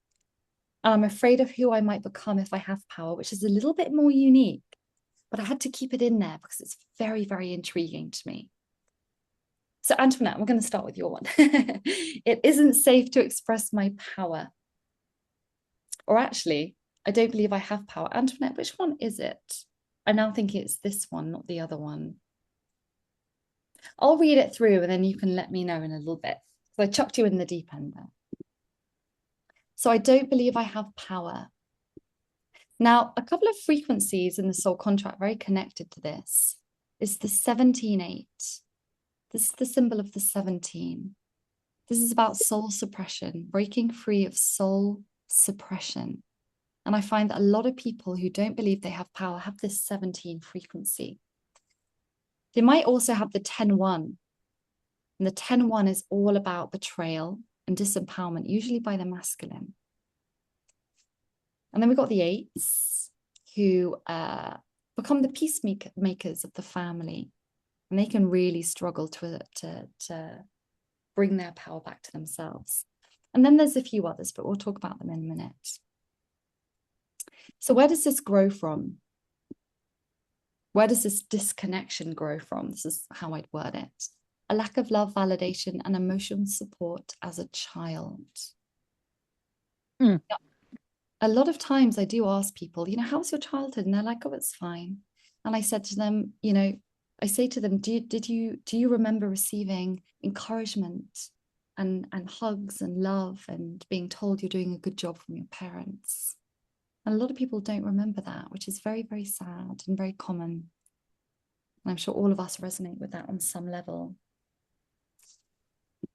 And I'm afraid of who I might become if I have power, which is a little bit more unique, but I had to keep it in there because it's very, very intriguing to me. So Antoinette, we're going to start with your one. It isn't safe to express my power. Or actually, I don't believe I have power. Antoinette, which one is it? I now think it's this one, not the other one. I'll read it through and then you can let me know in a little bit. So I chucked you in the deep end there. So I don't believe I have power. Now, a couple of frequencies in the soul contract very connected to this. is the 17-8. This is the symbol of the 17. This is about soul suppression, breaking free of soul suppression. And I find that a lot of people who don't believe they have power have this 17 frequency. They might also have the 10-1. And the 10-1 is all about betrayal and disempowerment, usually by the masculine. And then we've got the 8s who become the peacemakers of the family. And they can really struggle to bring their power back to themselves. And then there's a few others, but we'll talk about them in a minute. So where does this grow from? Where does this disconnection grow from? This is how I'd word it. A lack of love, validation, and emotional support as a child. Mm. A lot of times I do ask people, how was your childhood? And they're like, oh, it's fine. And I said to them, I say to them, do you remember receiving encouragement and hugs and love and being told you're doing a good job from your parents? And a lot of people don't remember that, which is very, very sad and very common. And I'm sure all of us resonate with that on some level.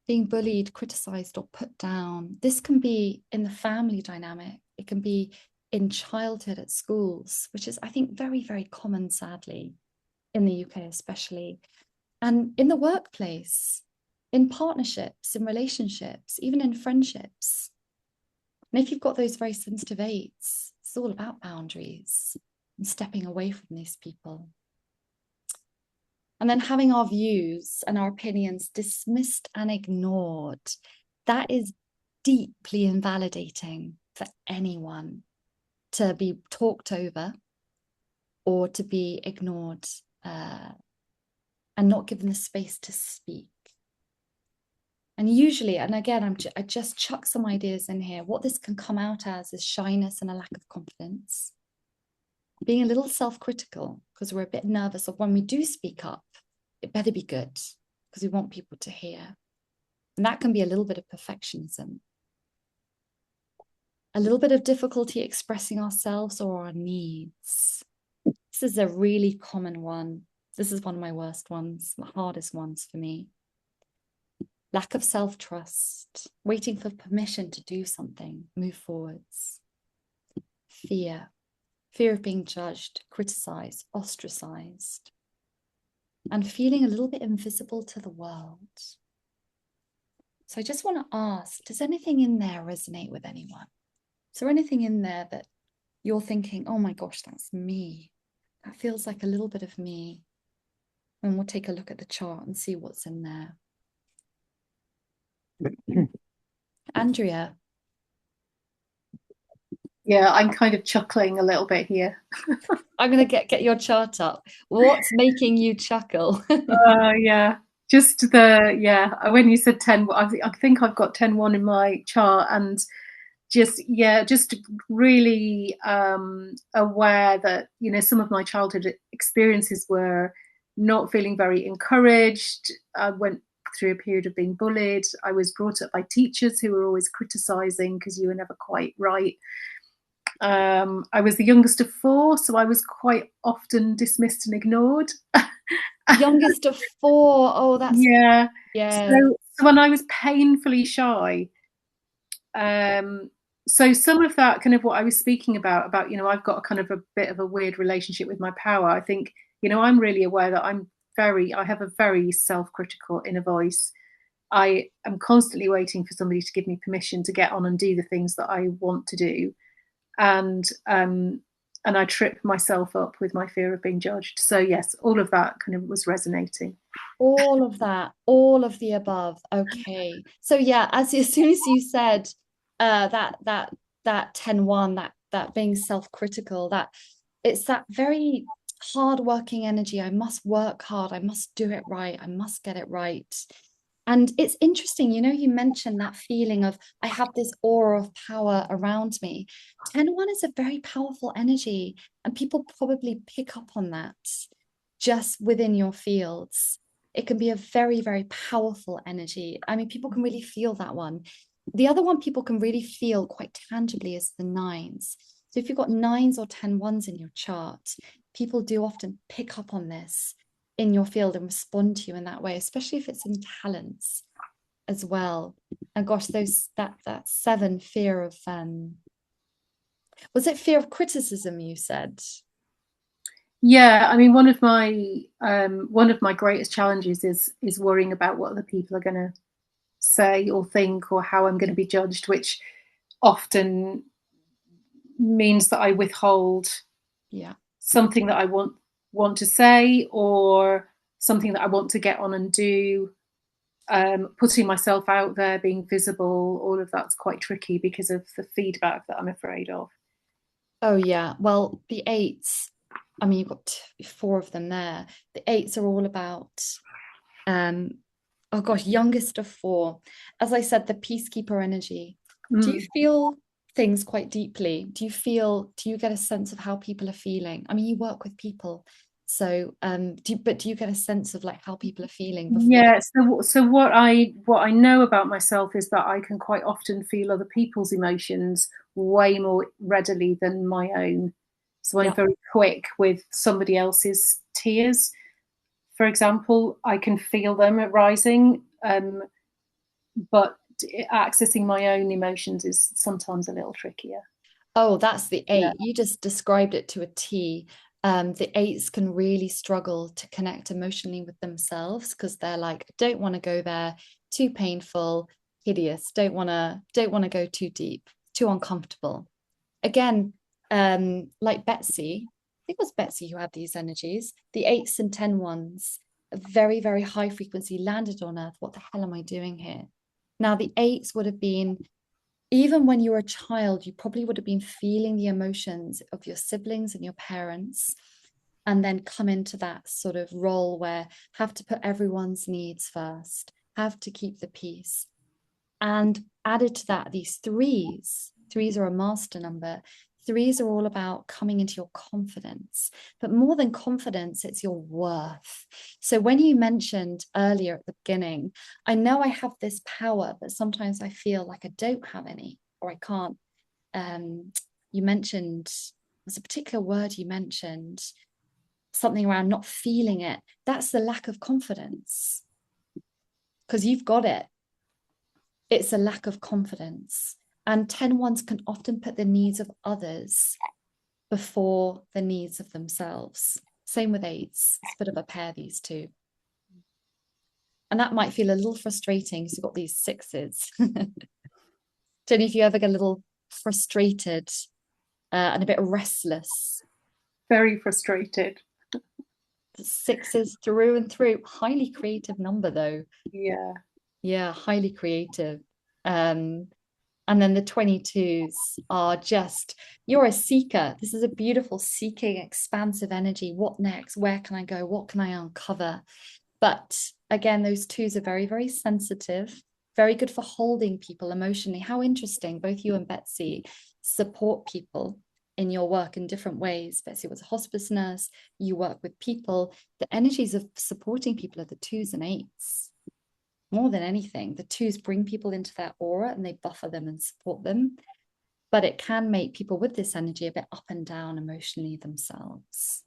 Being bullied, criticized, or put down. This can be in the family dynamic. It can be in childhood at schools, which is, I think, very, very common, sadly, in the UK especially. And in the workplace, in partnerships, in relationships, even in friendships. And if you've got those very sensitive 8s, it's all about boundaries and stepping away from these people. And then having our views and our opinions dismissed and ignored. That is deeply invalidating for anyone, to be talked over or to be ignored and not given the space to speak. And usually, and again, I just chuck some ideas in here. What this can come out as is shyness and a lack of confidence. Being a little self-critical because we're a bit nervous of when we do speak up, it better be good because we want people to hear. And that can be a little bit of perfectionism. A little bit of difficulty expressing ourselves or our needs. This is a really common one. This is one of my worst ones, the hardest ones for me. Lack of self-trust, waiting for permission to do something, move forwards. Fear of being judged, criticized, ostracized, and feeling a little bit invisible to the world. So I just want to ask, does anything in there resonate with anyone? Is there anything in there that you're thinking, oh my gosh, that's me? That feels like a little bit of me. And we'll take a look at the chart and see what's in there. Andrea. Yeah, I'm kind of chuckling a little bit here. I'm going to get your chart up. What's making you chuckle? Yeah, just when you said 10, I think I've got 10-1 in my chart, and just really aware that, some of my childhood experiences were not feeling very encouraged. I went through a period of being bullied. I was brought up by teachers who were always criticizing because you were never quite right. I was the youngest of 4, so I was quite often dismissed and ignored. Youngest of 4. Oh, that's yeah. So when I was painfully shy, so some of that kind of what I was speaking about, I've got a kind of a bit of a weird relationship with my power. I think, I'm really aware that I have a very self-critical inner voice. I am constantly waiting for somebody to give me permission to get on and do the things that I want to do. And I trip myself up with my fear of being judged. So yes, all of that kind of was resonating. All of that, all of the above. Okay. So yeah, as soon as you said that 10-1, that being self-critical, that it's that very hard-working energy. I must work hard. I must do it right. I must get it right. And it's interesting, you mentioned that feeling of, I have this aura of power around me. 10-1 is a very powerful energy, and people probably pick up on that just within your fields. It can be a very, very powerful energy. I mean, people can really feel that one. The other one people can really feel quite tangibly is the 9s. So if you've got 9s or 10-1s in your chart, people do often pick up on this. in your field and respond to you in that way, especially if it's in talents as well. And gosh, that 7, fear of was it fear of criticism you said? Yeah, I mean, one of my greatest challenges is worrying about what other people are going to say or think, or how I'm going to be judged, which often means that I withhold something that I want to say, or something that I want to get on and do. Putting myself out there, being visible, all of that's quite tricky because of the feedback that I'm afraid of. Oh yeah, well, the 8s, I mean, you've got 4 of them there. The 8s are all about oh gosh, youngest of 4. As I said, the peacekeeper energy. Do you feel things quite deeply? Do you get a sense of how people are feeling? I mean, you work with people, so do you get a sense of like how people are feeling before? Yeah, so what I know about myself is that I can quite often feel other people's emotions way more readily than my own. So I'm very quick with somebody else's tears, for example. I can feel them rising, but accessing my own emotions is sometimes a little trickier. Oh, that's the 8. You just described it to a T. The 8s can really struggle to connect emotionally with themselves because they're like, don't want to go there, too painful, hideous, don't want to go too deep, too uncomfortable. Again, like Betsy, I think it was Betsy who had these energies, the 8s and 10 ones, a very, very high frequency, landed on Earth. What the hell am I doing here? Now, the 8s would have been, even when you were a child, you probably would have been feeling the emotions of your siblings and your parents, and then come into that sort of role where have to put everyone's needs first, have to keep the peace. And added to that, these 3s are a master number. 3s are all about coming into your confidence, but more than confidence, it's your worth. So when you mentioned earlier at the beginning, I know I have this power, but sometimes I feel like I don't have any, or I can't. You mentioned, there's a particular word you mentioned, something around not feeling it. That's the lack of confidence, because you've got it. It's a lack of confidence. And 10 ones can often put the needs of others before the needs of themselves. Same with 8s. It's a bit of a pair, these two. And that might feel a little frustrating because you've got these 6s. Don't know if you ever get a little frustrated and a bit restless. Very frustrated. 6s through and through. Highly creative number, though. Yeah, highly creative. And then the 22s are just, you're a seeker. This is a beautiful seeking, expansive energy. What next? Where can I go? What can I uncover? But again, those 2s are very, very sensitive, very good for holding people emotionally. How interesting. Both you and Betsy support people in your work in different ways. Betsy was a hospice nurse. You work with people. The energies of supporting people are the 2s and 8s. More than anything, the 2s bring people into their aura and they buffer them and support them. But it can make people with this energy a bit up and down emotionally themselves.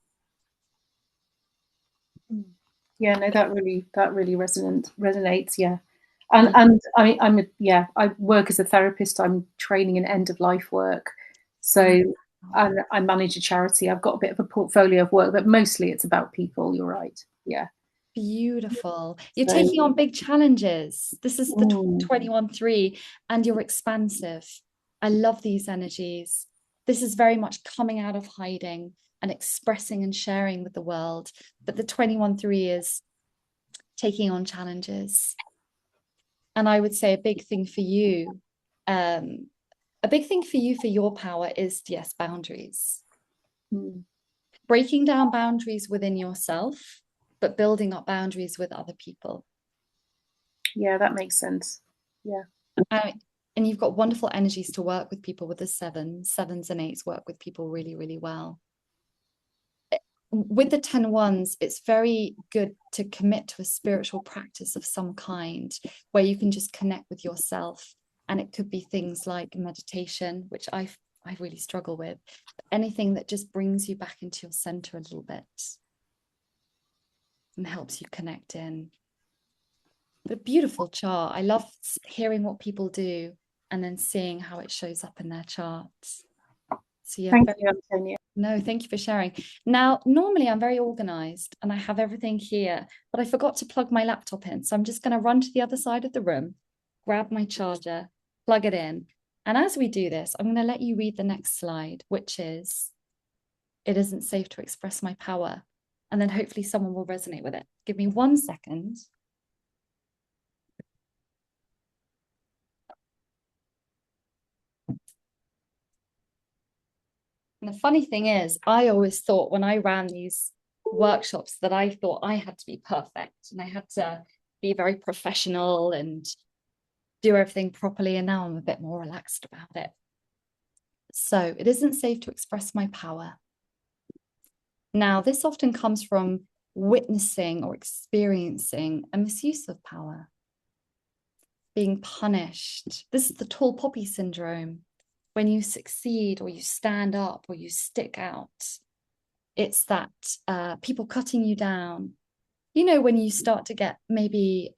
Yeah, no, that really resonates. Yeah. And I mean, I work as a therapist. I'm training in end of life work. So I manage a charity. I've got a bit of a portfolio of work, but mostly it's about people. You're right. Yeah. Beautiful. You're taking on big challenges. This is the 21-3, and you're expansive. I love these energies. This is very much coming out of hiding and expressing and sharing with the world. But the 21-3 is taking on challenges. And I would say a big thing for you, for your power is, yes, boundaries. Breaking down boundaries within yourself, but building up boundaries with other people. Yeah, that makes sense. Yeah. And you've got wonderful energies to work with people with the 7s. 7s and 8s work with people really, really well. With the 10 ones, it's very good to commit to a spiritual practice of some kind where you can just connect with yourself. And it could be things like meditation, which I really struggle with. Anything that just brings you back into your center a little bit. and helps you connect in. But beautiful chart. I love hearing what people do and then seeing how it shows up in their charts. So yeah, Thank you, Antonia. no, thank you for sharing. Now, normally I'm very organized and I have everything here, but I forgot to plug my laptop in. So I'm just going to run to the other side of the room, grab my charger, plug it in. And as we do this, I'm going to let you read the next slide, which is, it isn't safe to express my power. And then hopefully someone will resonate with it. Give me 1 second. And the funny thing is, I always thought when I ran these workshops that I thought I had to be perfect and I had to be very professional and do everything properly. And now I'm a bit more relaxed about it. So it isn't safe to express my power. Now, this often comes from witnessing or experiencing a misuse of power, being punished. This is the tall poppy syndrome. When you succeed or you stand up or you stick out, it's that people cutting you down. You know, when you start to get maybe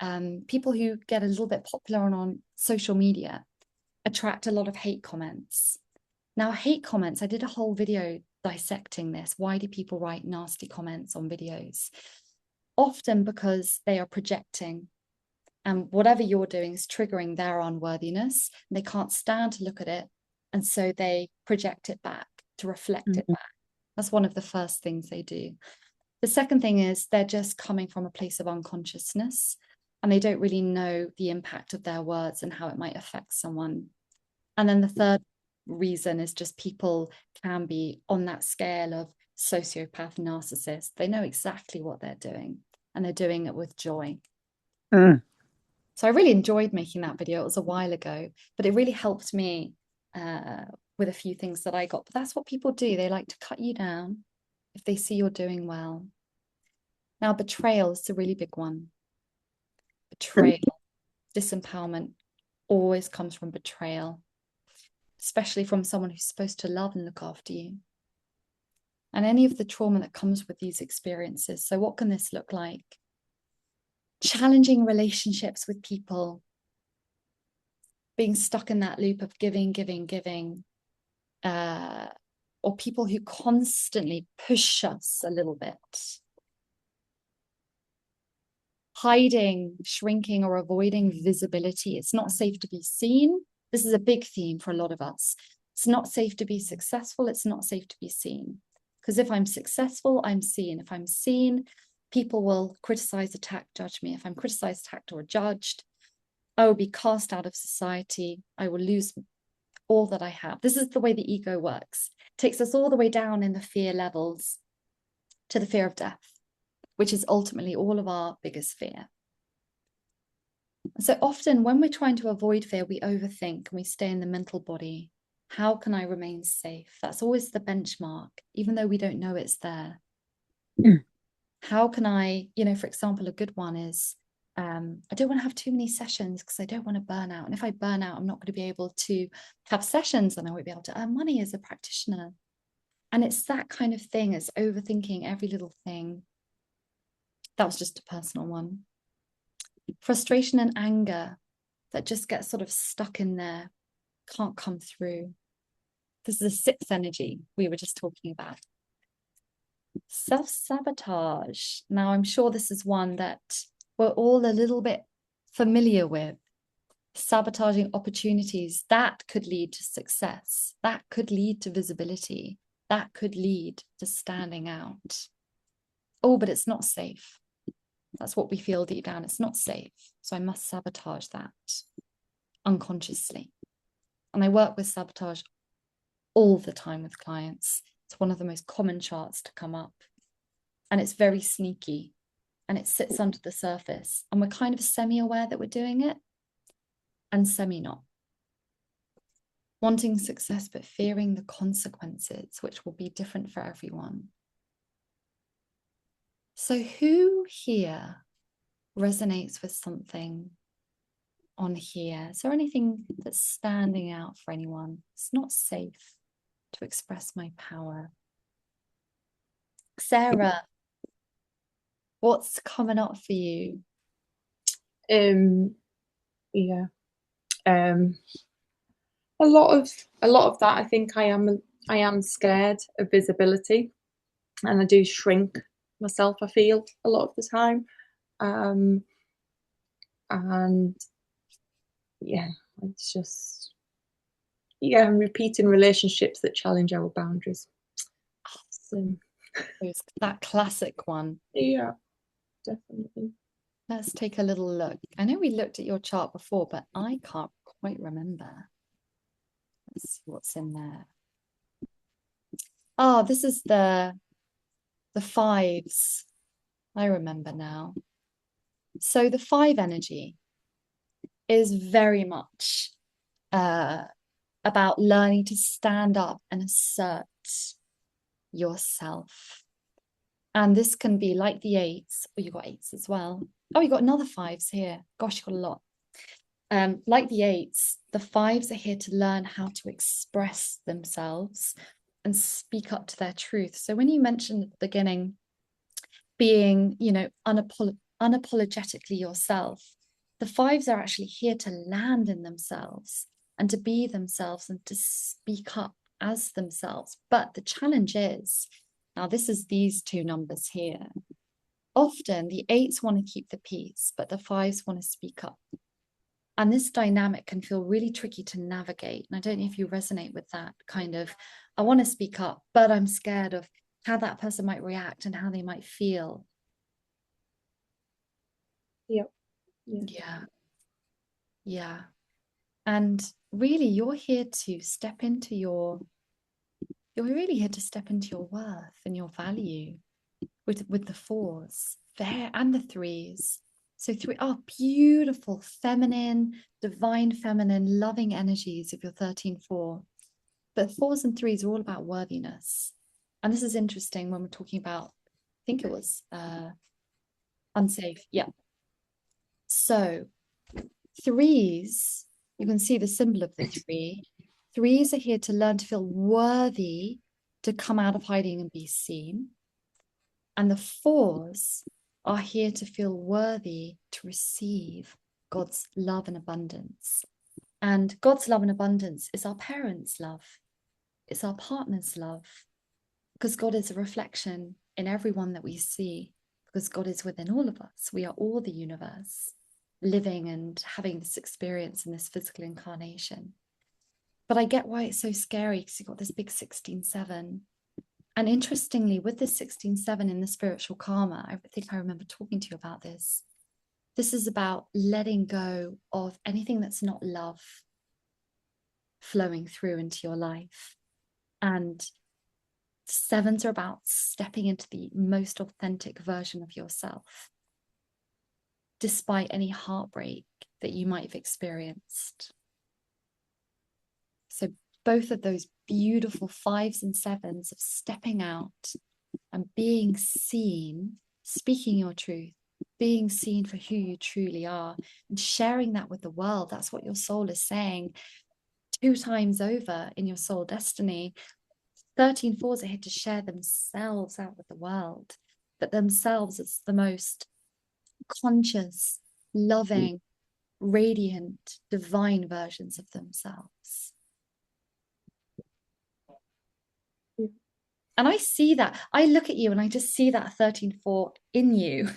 people who get a little bit popular on social media attract a lot of hate comments. Now, hate comments, I did a whole video dissecting this. Why do people write nasty comments on videos? Often because they are projecting, and whatever you're doing is triggering their unworthiness. And they can't stand to look at it. And so they project it back to reflect it back. That's one of the first things they do. The second thing is they're just coming from a place of unconsciousness and they don't really know the impact of their words and how it might affect someone. And then the third reason is just people can be on that scale of sociopath, narcissist. They know exactly what they're doing and they're doing it with joy. So I really enjoyed making that video. It was a while ago, but it really helped me with a few things that I got. But that's what people do. They like to cut you down if they see you're doing well. Now, betrayal is a really big one. Betrayal, disempowerment always comes from betrayal, especially from someone who's supposed to love and look after you. And any of the trauma that comes with these experiences. So what can this look like? Challenging relationships with people, being stuck in that loop of giving, or people who constantly push us a little bit. Hiding, shrinking, or avoiding visibility. It's not safe to be seen. This is a big theme for a lot of us. It's not safe to be successful. It's not safe to be seen. Because if I'm successful, I'm seen. If I'm seen, people will criticize, attack, judge me. If I'm criticized, attacked, or judged, I will be cast out of society. I will lose all that I have. This is the way the ego works. It takes us all the way down in the fear levels to the fear of death, which is ultimately all of our biggest fear. So often when we're trying to avoid fear, we overthink and we stay in the mental body. How can I remain safe? That's always the benchmark, even though we don't know it's there. How can I, for example, a good one is, I don't want to have too many sessions because I don't want to burn out. And if I burn out, I'm not going to be able to have sessions and I won't be able to earn money as a practitioner. And it's that kind of thing. It's overthinking every little thing. That was just a personal one. Frustration and anger that just gets sort of stuck in there, can't come through. This is the sixth energy we were just talking about. Self-sabotage. Now, I'm sure this is one that we're all a little bit familiar with. Sabotaging opportunities that could lead to success, that could lead to visibility, that could lead to standing out. Oh, but it's not safe. That's what we feel deep down. It's not safe. So I must sabotage that unconsciously. And I work with sabotage all the time with clients. It's one of the most common charts to come up. And it's very sneaky and it sits under the surface. And we're kind of semi-aware that we're doing it and semi-not. Wanting success, but fearing the consequences, which will be different for everyone. So who here resonates with something on here? Is there anything that's standing out for anyone? It's not safe to express my power. Sarah. What's coming up for you? Yeah. A lot of that. I think I am scared of visibility, and I do shrink myself, I feel, a lot of the time. And yeah, it's just, yeah, I'm repeating relationships that challenge our boundaries. So, That classic one. yeah, definitely. Let's take a little look. I know we looked at your chart before, but I can't quite remember. Let's see what's in there. Oh, this is the fives. I remember now. So the five energy is very much about learning to stand up and assert yourself. And this can be like the eights. Oh, you got eights as well. Oh, you got another fives here. Gosh, you got a lot. Like the eights, the fives are here to learn how to express themselves and speak up to their truth. So when you mentioned at the beginning being, unapologetically yourself, the fives are actually here to land in themselves and to be themselves and to speak up as themselves. But the challenge is, now this is these two numbers here. Often the eights want to keep the peace, but the fives want to speak up. And this dynamic can feel really tricky to navigate. And I don't know if you resonate with that kind of, I want to speak up, but I'm scared of how that person might react and how they might feel. Yep. Yeah. Yeah. And really, you're here to step into you're really here to step into your worth and your value with the fours there and the threes. So three are beautiful, feminine, divine feminine, loving energies of your 13-4. But fours and threes are all about worthiness. And this is interesting when we're talking about, I think it was unsafe. Yeah. So threes, you can see the symbol of the three. Threes are here to learn to feel worthy to come out of hiding and be seen. And the fours are here to feel worthy to receive God's love and abundance. And God's love and abundance is our parents' love. It's our partner's love. Because God is a reflection in everyone that we see. Because God is within all of us. We are all the universe, living and having this experience in this physical incarnation. But I get why it's so scary, because you've got this big 16-7. And interestingly, with this 16-7 in the spiritual karma, I think I remember talking to you about this. This is about letting go of anything that's not love flowing through into your life. And sevens are about stepping into the most authentic version of yourself, despite any heartbreak that you might have experienced. So both of those beautiful fives and sevens of stepping out and being seen, speaking your truth, being seen for who you truly are, and sharing that with the world. That's what your soul is saying 2 times over in your soul destiny. 13-4s are here to share themselves out with the world, but themselves as the most conscious, loving, radiant, divine versions of themselves. And I see that. I look at you and I just see that 13-4 in you.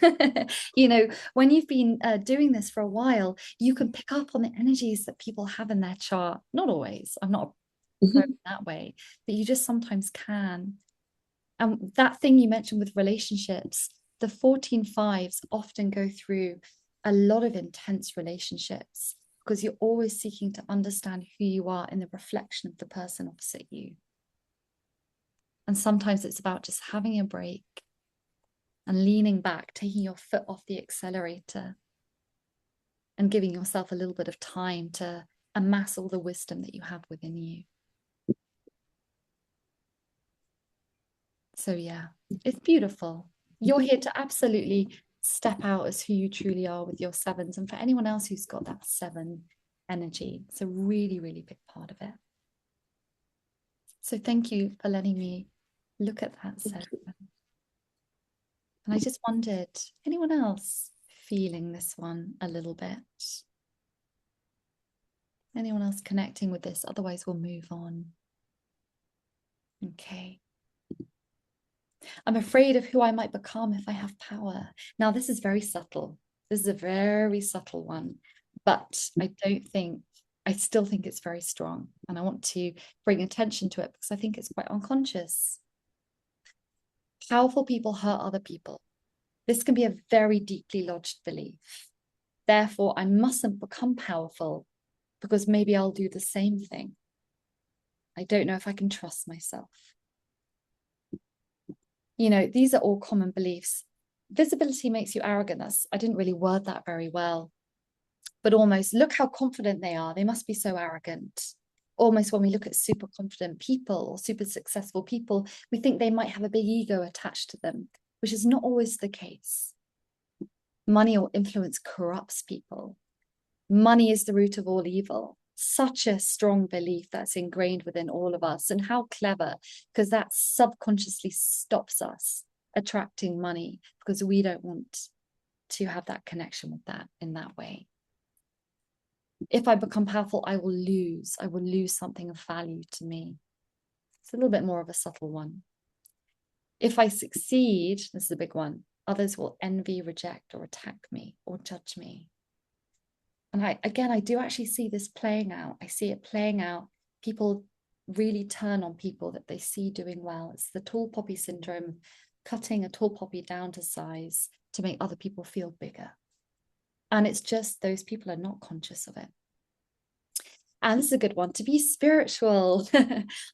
When you've been doing this for a while, you can pick up on the energies that people have in their chart. Not always. I'm not that way, but you just sometimes can. And that thing you mentioned with relationships, the 14-5s often go through a lot of intense relationships because you're always seeking to understand who you are in the reflection of the person opposite you. And sometimes it's about just having a break and leaning back, taking your foot off the accelerator and giving yourself a little bit of time to amass all the wisdom that you have within you. So yeah, it's beautiful. You're here to absolutely step out as who you truly are with your sevens. And for anyone else who's got that 7 energy, it's a really, really big part of it. So thank you for letting me look at that 7. And And I just wondered, anyone else feeling this one a little bit? Anyone else connecting with this? Otherwise, we'll move on. Okay. I'm afraid of who I might become if I have power. Now, this is very subtle. This is a very subtle one, but I still think it's very strong. And I want to bring attention to it because I think it's quite unconscious. Powerful people hurt other people. This can be a very deeply lodged belief. Therefore, I mustn't become powerful because maybe I'll do the same thing. I don't know if I can trust myself. You know, these are all common beliefs. Visibility makes you arrogant. I didn't really word that very well, but almost look how confident they are. They must be so arrogant. Almost when we look at super confident people or super successful people, we think they might have a big ego attached to them, which is not always the case. Money or influence corrupts people. Money is the root of all evil. Such a strong belief that's ingrained within all of us. And how clever, because that subconsciously stops us attracting money because we don't want to have that connection with that in that way. If I become powerful, I will lose something of value to me. It's a little bit more of a subtle one. If I succeed, this is a big one, others will envy, reject, or attack me or judge me. And I do actually see this playing out. I see it playing out. People really turn on people that they see doing well. It's the tall poppy syndrome, cutting a tall poppy down to size to make other people feel bigger. And it's just those people are not conscious of it. And this is a good one. To be spiritual,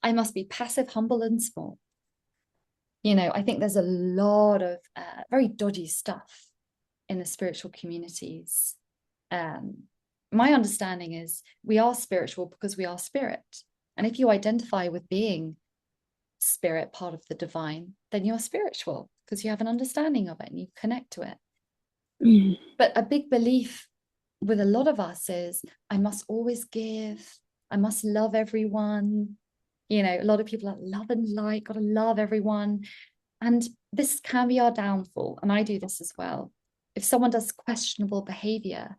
I must be passive, humble, and small. You know, I think there's a lot of very dodgy stuff in the spiritual communities. My understanding is we are spiritual because we are spirit. And if you identify with being spirit, part of the divine, then you're spiritual because you have an understanding of it and you connect to it. But a big belief with a lot of us is I must always give, I must love everyone. You know, a lot of people are love and light, gotta love everyone. And this can be our downfall. And I do this as well. If someone does questionable behavior,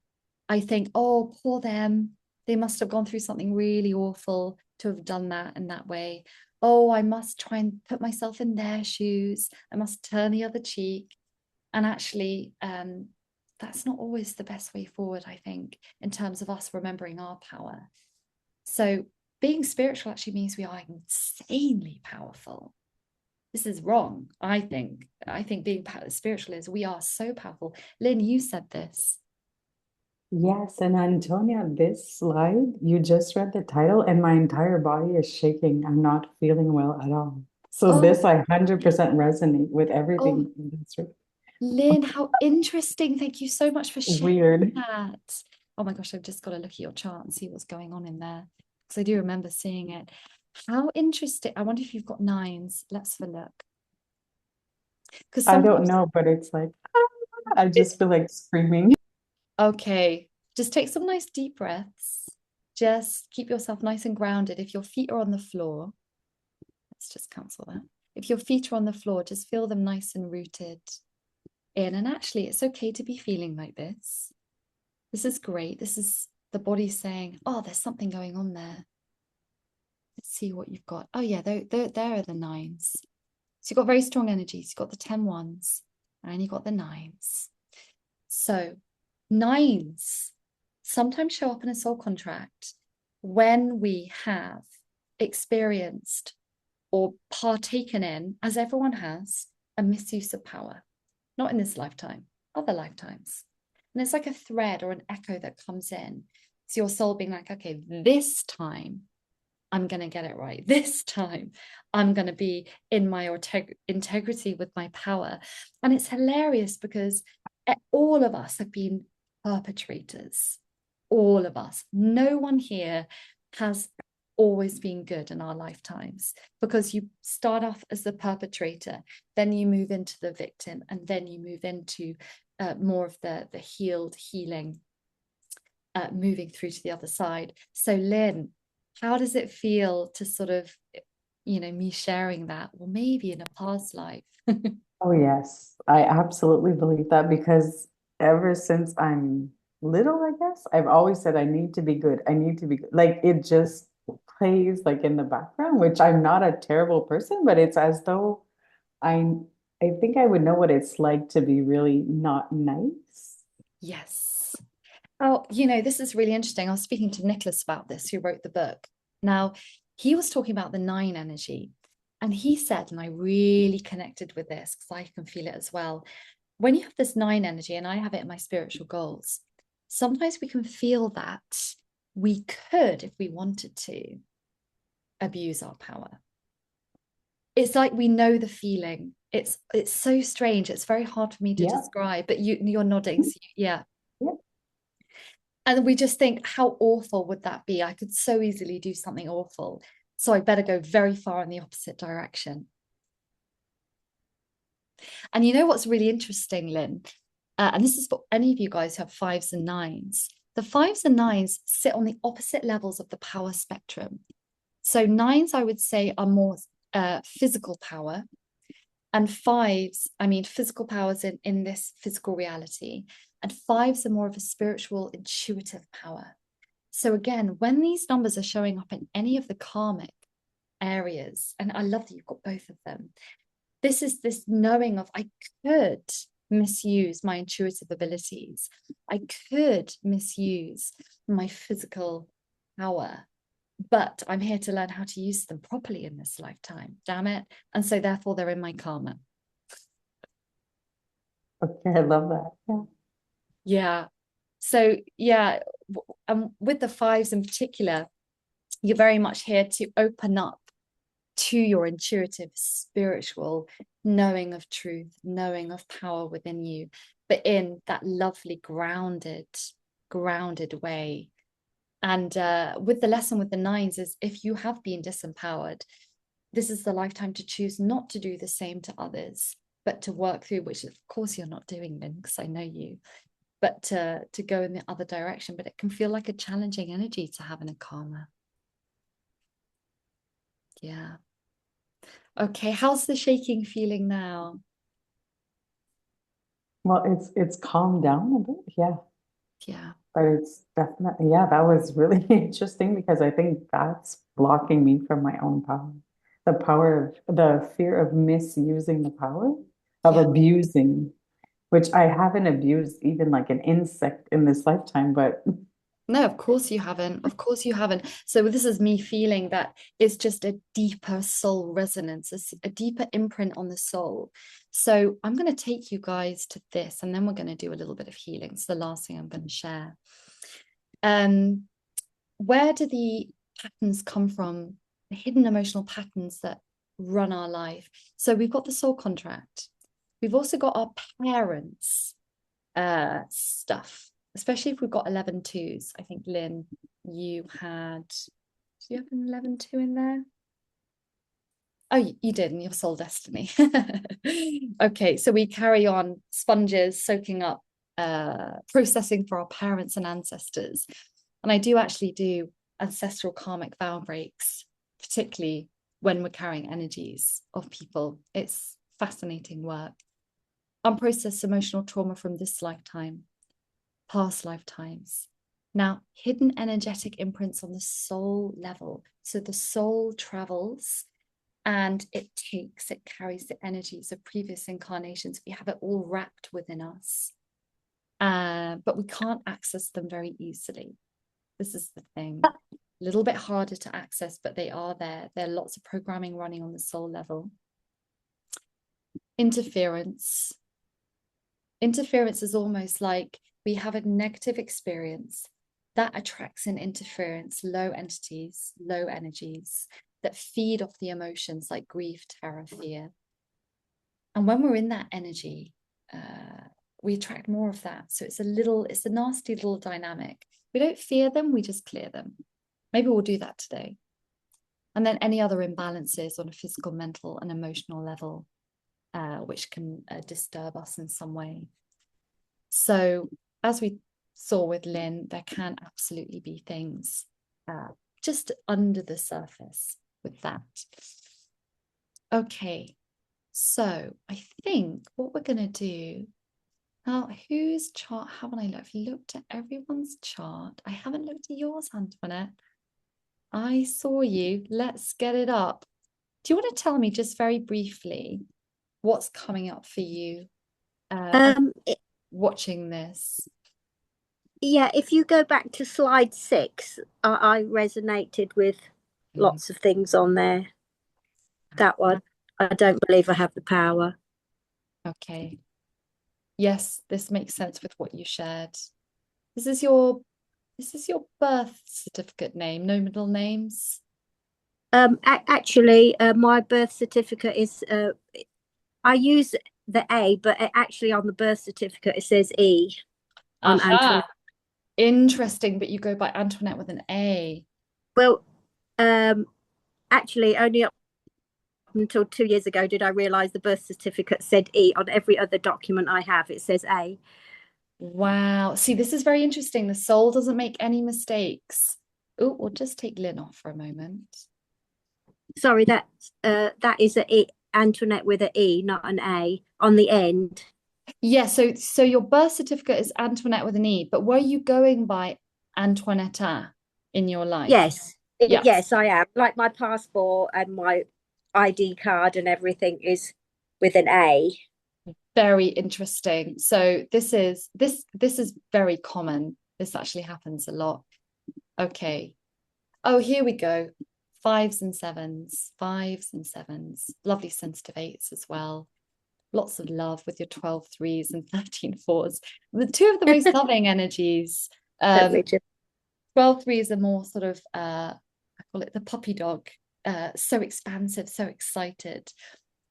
I think, oh, poor them. They must have gone through something really awful to have done that in that way. Oh, I must try and put myself in their shoes. I must turn the other cheek. And actually, that's not always the best way forward, I think, in terms of us remembering our power. So being spiritual actually means we are insanely powerful. This is wrong, I think. I think being spiritual is we are so powerful. Lynn, you said this. Yes, and Antonia, this slide, you just read the title and my entire body is shaking. I'm not feeling well at all. So this, I 100% resonate with everything. Lynn, how interesting. Thank you so much for sharing that. Oh my gosh, I've just got to look at your chart and see what's going on in there. Because I do remember seeing it. How interesting. I wonder if you've got nines. Let's have a look. Because I don't know, but it's like, I just feel like screaming. Okay, just take some nice deep breaths. Just keep yourself nice and grounded. If your feet are on the floor, let's just cancel that. If your feet are on the floor, just feel them nice and rooted in. And actually, it's okay to be feeling like this. This is great. This is the body saying, oh, there's something going on there. Let's see what you've got. Oh yeah, there are the nines. So you've got very strong energies. You've got the 10 ones and you've got the nines. So nines sometimes show up in a soul contract when we have experienced or partaken in, as everyone has, a misuse of power. Not in this lifetime, other lifetimes. And it's like a thread or an echo that comes in. So your soul being like, okay, this time I'm going to get it right. This time I'm going to be in my integrity with my power. And it's hilarious because all of us have been perpetrators. All of us. No one here has always been good in our lifetimes, because you start off as the perpetrator, then you move into the victim, and then you move into more of the healed, healing, moving through to the other side. So Lynn, how does it feel to sort of, you know, me sharing that, well, maybe in a past life? Oh, yes. I absolutely believe that because ever since I'm little, I guess, I've always said I need to be good. I need to be good. Like it just plays like in the background, which I'm not a terrible person, but it's as though I I think I would know what it's like to be really not nice. Yes. Oh, this is really interesting. I was speaking to Nicholas about this, who wrote the book. Now, he was talking about the nine energy, and he said, and I really connected with this because I can feel it as well. When you have this nine energy, and I have it in my spiritual goals, sometimes we can feel that we could, if we wanted to, abuse our power. It's like we know the feeling. It's so strange. It's very hard for me to Yeah. describe, but you're nodding. So yeah. Yeah. And we just think, how awful would that be? I could so easily do something awful. So I better go very far in the opposite direction. And you know what's really interesting, Lynn? And this is for any of you guys who have fives and nines. The fives and nines sit on the opposite levels of the power spectrum. So nines, I would say, are more physical power. And fives, I mean, physical powers in this physical reality. And fives are more of a spiritual, intuitive power. So again, when these numbers are showing up in any of the karmic areas, and I love that you've got both of them, this is this knowing of I could misuse my intuitive abilities. I could misuse my physical power, but I'm here to learn how to use them properly in this lifetime. Damn it. And so therefore they're in my karma. Okay, I love that. Yeah. Yeah. So yeah, and with the fives in particular, you're very much here to open up to your intuitive, spiritual knowing of truth, knowing of power within you, but in that lovely, grounded way. And with the lesson with the nines is if you have been disempowered, this is the lifetime to choose not to do the same to others, but to work through, which of course you're not doing, Lynn, because I know you, but to go in the other direction. But it can feel like a challenging energy to have in a karma. Yeah. Okay, how's the shaking feeling now? Well, it's calmed down a bit, yeah. Yeah. But it's definitely, yeah, that was really interesting because I think that's blocking me from my own power. The power of the fear of misusing the power, of Yeah. abusing, which I haven't abused even like an insect in this lifetime, but No, of course you haven't. Of course you haven't. So this is me feeling that it's just a deeper soul resonance, a deeper imprint on the soul. So I'm going to take you guys to this, and then we're going to do a little bit of healing. It's the last thing I'm going to share. Where do the patterns come from? The hidden emotional patterns that run our life. So we've got the soul contract. We've also got our parents' stuff, especially if we've got 11 twos. I think, Lynn, do you have an 11 2 in there? Oh, you did in your soul destiny. Okay, so we carry on sponges, soaking up, processing for our parents and ancestors. And I do actually do ancestral karmic vow breaks, particularly when we're carrying energies of people. It's fascinating work. Unprocessed emotional trauma from this lifetime, past lifetimes. Now, hidden energetic imprints on the soul level. So the soul travels and it carries the energies of previous incarnations. We have it all wrapped within us, but we can't access them very easily. This is the thing. A little bit harder to access, but they are there. There are lots of programming running on the soul level. Interference. Interference is almost like we have a negative experience that attracts in interference, low entities, low energies that feed off the emotions like grief, terror, fear. And when we're in that energy, we attract more of that. So it's a nasty little dynamic. We don't fear them, we just clear them. Maybe we'll do that today. And then any other imbalances on a physical, mental, and emotional level, which can disturb us in some way. So as we saw with Lynn, there can absolutely be things just under the surface with that. Okay, So I think what we're going to do now, whose chart haven't I looked? I've looked at everyone's chart. I haven't looked at yours, Antoinette. I saw you. Let's get it up. Do you want to tell me just very briefly what's coming up for you watching this? Yeah, if you go back to slide 6, I resonated with lots of things on there. That one, I don't believe I have the power. Okay. Yes, this makes sense with what you shared. This is your birth certificate name, no middle names? Actually, my birth certificate is I use the A, but actually on the birth certificate it says E on Antoinette. Interesting, but you go by Antoinette with an A. Well, actually, only up until 2 years ago did I realize the birth certificate said E. On every other document I have, it says A. Wow. See, this is very interesting. The soul doesn't make any mistakes. Oh, we'll just take Lynn off for a moment. Sorry, that is a E, Antoinette with an E, not an A on the end. Yeah, so your birth certificate is Antoinette with an E, but were you going by Antoinetta in your life? Yes. Yes. Yes, I am. Like my passport and my ID card and everything is with an A. Very interesting. So this is very common. This actually happens a lot. Okay. Oh, here we go. 5s and 7s, 5s and 7s. Lovely sensitive 8s as well. Lots of love with your 12 3s and 13 4s. The two of the most loving energies. 12 3s are more sort of I call it the puppy dog. So expansive, so excited.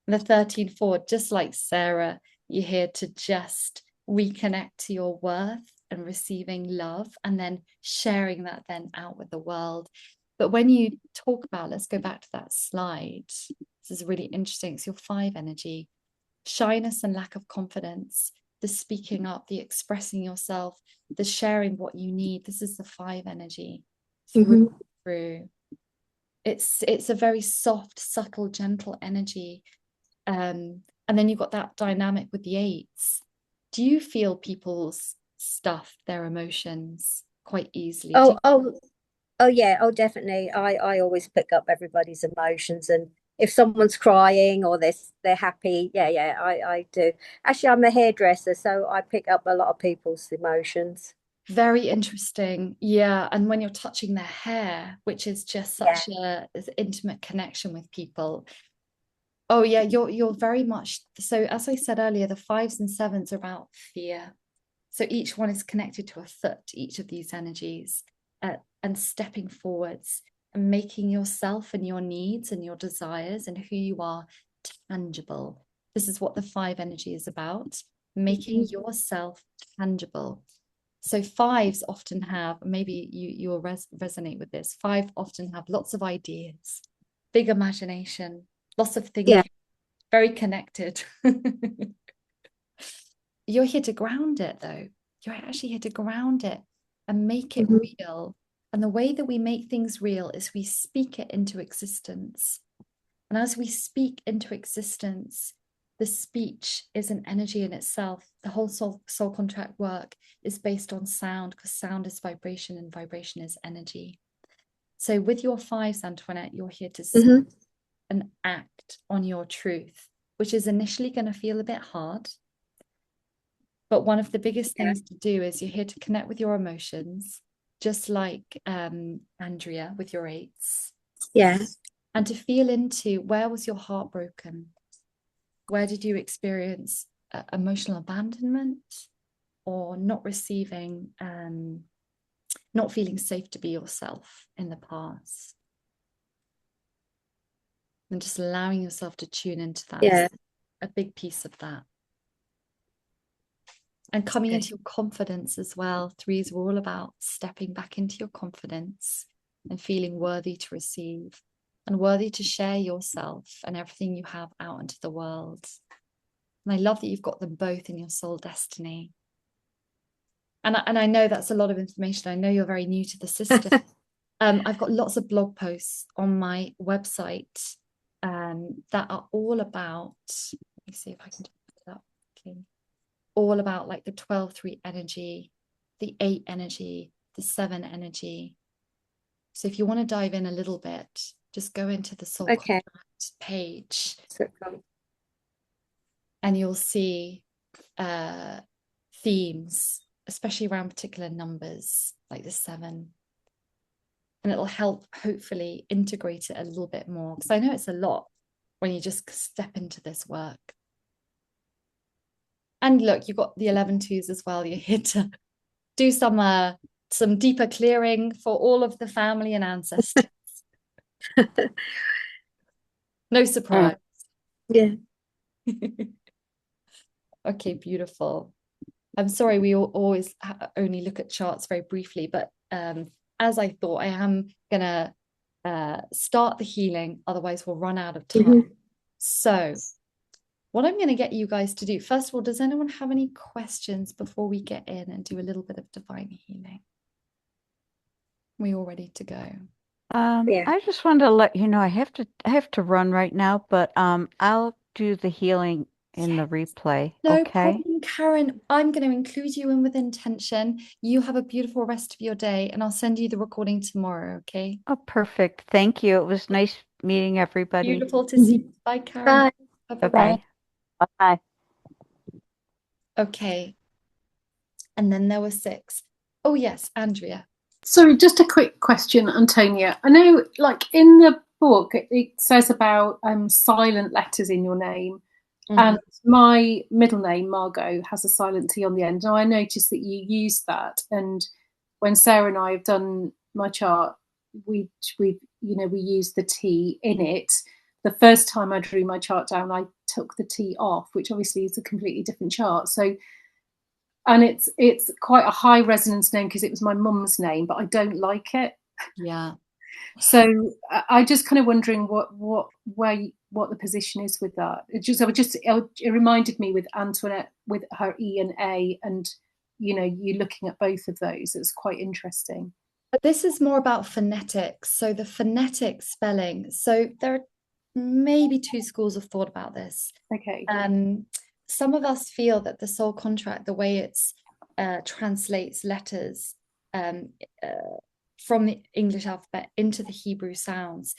The 13 4, just like Sarah, you're here to just reconnect to your worth and receiving love and then sharing that then out with the world. But when you talk about, let's go back to that slide. This is really interesting. It's your 5 energy, shyness and lack of confidence, the speaking up, the expressing yourself, the sharing what you need. This is the 5 energy through. It's a very soft, subtle, gentle energy. And then you've got that dynamic with the 8s. Do you feel people's stuff, their emotions quite easily? Oh yeah, oh definitely. I always pick up everybody's emotions, and if someone's crying or they're happy, I do. Actually, I'm a hairdresser, so I pick up a lot of people's emotions. Very interesting. Yeah, and when you're touching their hair, which is just such a intimate connection with people. Oh yeah, you're very much so. As I said earlier, the 5s and 7s are about fear. So each one is connected to a foot, each of these energies, and stepping forwards and making yourself and your needs and your desires and who you are tangible. This is what the 5 energy is about, making yourself tangible. So 5s often have, maybe you'll resonate with this, 5 often have lots of ideas, big imagination, lots of thinking, very connected. You're here to ground it though. You're actually here to ground it and make it real. And the way that we make things real is we speak it into existence. And as we speak into existence, the speech is an energy in itself. The whole soul contract work is based on sound, because sound is vibration and vibration is energy. So with your 5s, Antoinette, you're here to speak and act on your truth, which is initially going to feel a bit hard. But one of the biggest things to do is you're here to connect with your emotions, just like Andrea with your 8s. Yeah. And to feel into, where was your heart broken? Where did you experience emotional abandonment or not receiving, not feeling safe to be yourself in the past? And just allowing yourself to tune into that is a big piece of that. And coming into your confidence as well. 3s are all about stepping back into your confidence and feeling worthy to receive and worthy to share yourself and everything you have out into the world. And I love that you've got them both in your soul destiny. And I know that's a lot of information. I know you're very new to the system. I've got lots of blog posts on my website that are all about, let me see if I can put it up. Okay. All about like the 12-3 energy, the 8 energy, the 7 energy. So if you want to dive in a little bit, just go into the soul contract page and you'll see themes, especially around particular numbers like the 7. And it'll help hopefully integrate it a little bit more, because I know it's a lot when you just step into this work. And look, you've got the 11-2s as well. You're here to do some deeper clearing for all of the family and ancestors. No surprise. Yeah. Okay, beautiful. I'm sorry, we always only look at charts very briefly, but as I thought, I am gonna start the healing, otherwise we'll run out of time. So what I'm going to get you guys to do, first of all, does anyone have any questions before we get in and do a little bit of divine healing? We all ready to go? Yeah. I just wanted to let you know I have to run right now, but I'll do the healing in the replay. No Okay. problem, Karen. I'm going to include you in with intention. You have a beautiful rest of your day, and I'll send you the recording tomorrow, okay? Oh, perfect. Thank you. It was nice meeting everybody. Beautiful to see you. Bye, Karen. Bye. Bye-bye. Bye. Okay. And then there were 6. Oh, yes, Andrea. Sorry, just a quick question, Antonia. I know, like in the book, it says about silent letters in your name, and my middle name, Margot, has a silent T on the end. Now, I noticed that you use that, and when Sarah and I have done my chart, we use the T in it. The first time I drew my chart down, I took the T off, which obviously is a completely different chart. So. And it's quite a high resonance name because it was my mum's name, but I don't like it. Yeah. So I just kind of wondering what the position is with that. It reminded me with Antoinette with her E and A, and you looking at both of those. It's quite interesting. But this is more about phonetics. So the phonetic spelling. So there are maybe 2 schools of thought about this. Okay. Some of us feel that the soul contract, the way it's translates letters from the English alphabet into the Hebrew sounds,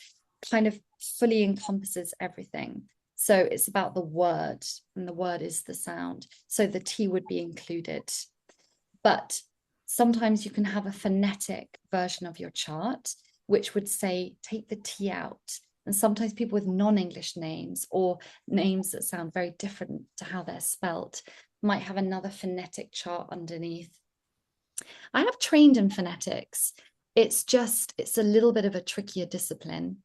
kind of fully encompasses everything. So it's about the word, and the word is the sound. So the T would be included. But sometimes you can have a phonetic version of your chart, which would say, take the T out. And sometimes people with non-English names or names that sound very different to how they're spelt might have another phonetic chart underneath. I have trained in phonetics. It's a little bit of a trickier discipline.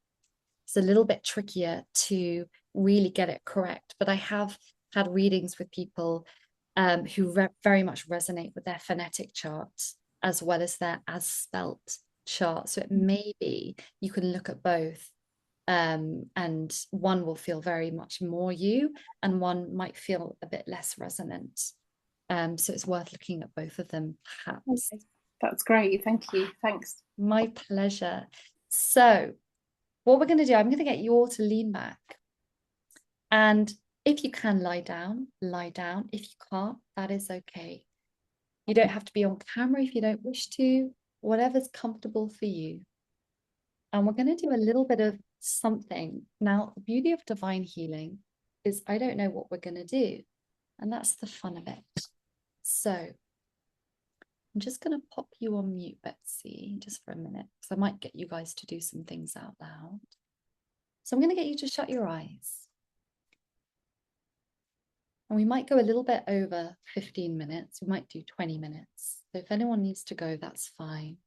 It's a little bit trickier to really get it correct. But I have had readings with people who very much resonate with their phonetic charts as well as their as spelt chart. So it may be you can look at both. And one will feel very much more you, and one might feel a bit less resonant. So it's worth looking at both of them, perhaps. Okay. That's great. Thank you. Thanks. My pleasure. So what we're going to do, I'm going to get you all to lean back. And if you can lie down, lie down. If you can't, that is okay. You don't have to be on camera if you don't wish to, whatever's comfortable for you. And we're going to do a little bit of something. Now, the beauty of divine healing is I don't know what we're going to do. And that's the fun of it. So I'm just going to pop you on mute, Betsy, just for a minute, because I might get you guys to do some things out loud. So I'm going to get you to shut your eyes. And we might go a little bit over 15 minutes. We might do 20 minutes. So if anyone needs to go, that's fine.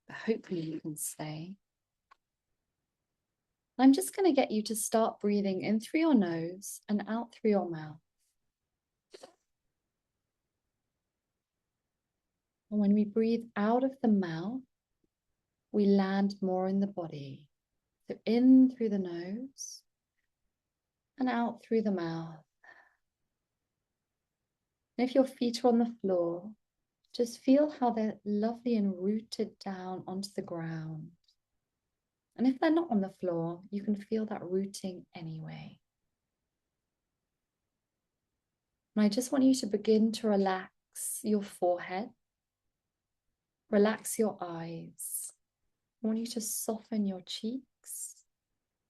But hopefully you can stay. I'm just going to get you to start breathing in through your nose and out through your mouth. And when we breathe out of the mouth, we land more in the body. So in through the nose and out through the mouth. And if your feet are on the floor, just feel how they're lovely and rooted down onto the ground. And if they're not on the floor, you can feel that rooting anyway. And I just want you to begin to relax your forehead, relax your eyes. I want you to soften your cheeks,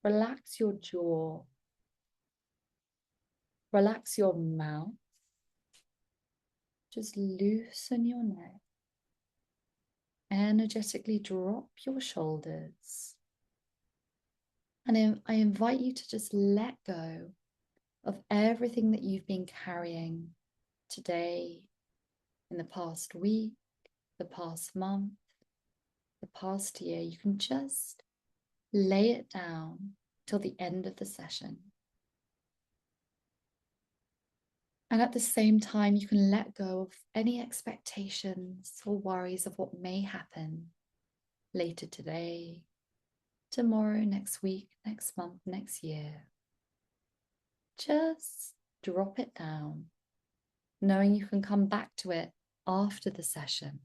relax your jaw, relax your mouth. Just loosen your neck. Energetically drop your shoulders. And I invite you to just let go of everything that you've been carrying today, in the past week, the past month, the past year. You can just lay it down till the end of the session. And at the same time, you can let go of any expectations or worries of what may happen later today, tomorrow, next week, next month, next year. Just drop it down, knowing you can come back to it after the session.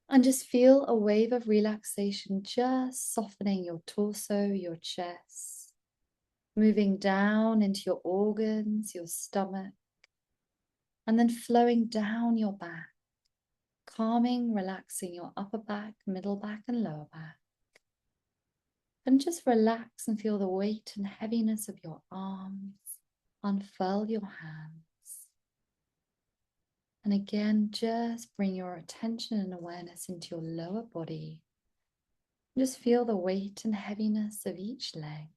And just feel a wave of relaxation, just softening your torso, your chest, moving down into your organs, your stomach, and then flowing down your back, calming, relaxing your upper back, middle back, and lower back. And just relax and feel the weight and heaviness of your arms. Unfurl your hands. And again, just bring your attention and awareness into your lower body. Just feel the weight and heaviness of each leg.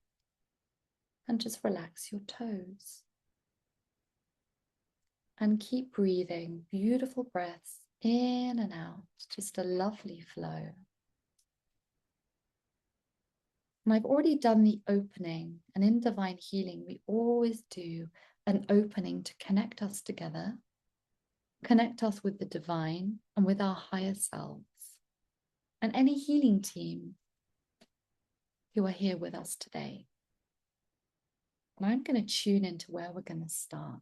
And just relax your toes. And keep breathing beautiful breaths in and out. Just a lovely flow. And I've already done the opening, and in divine healing, we always do an opening to connect us together, connect us with the divine and with our higher selves. And any healing team who are here with us today. And I'm going to tune into where we're going to start.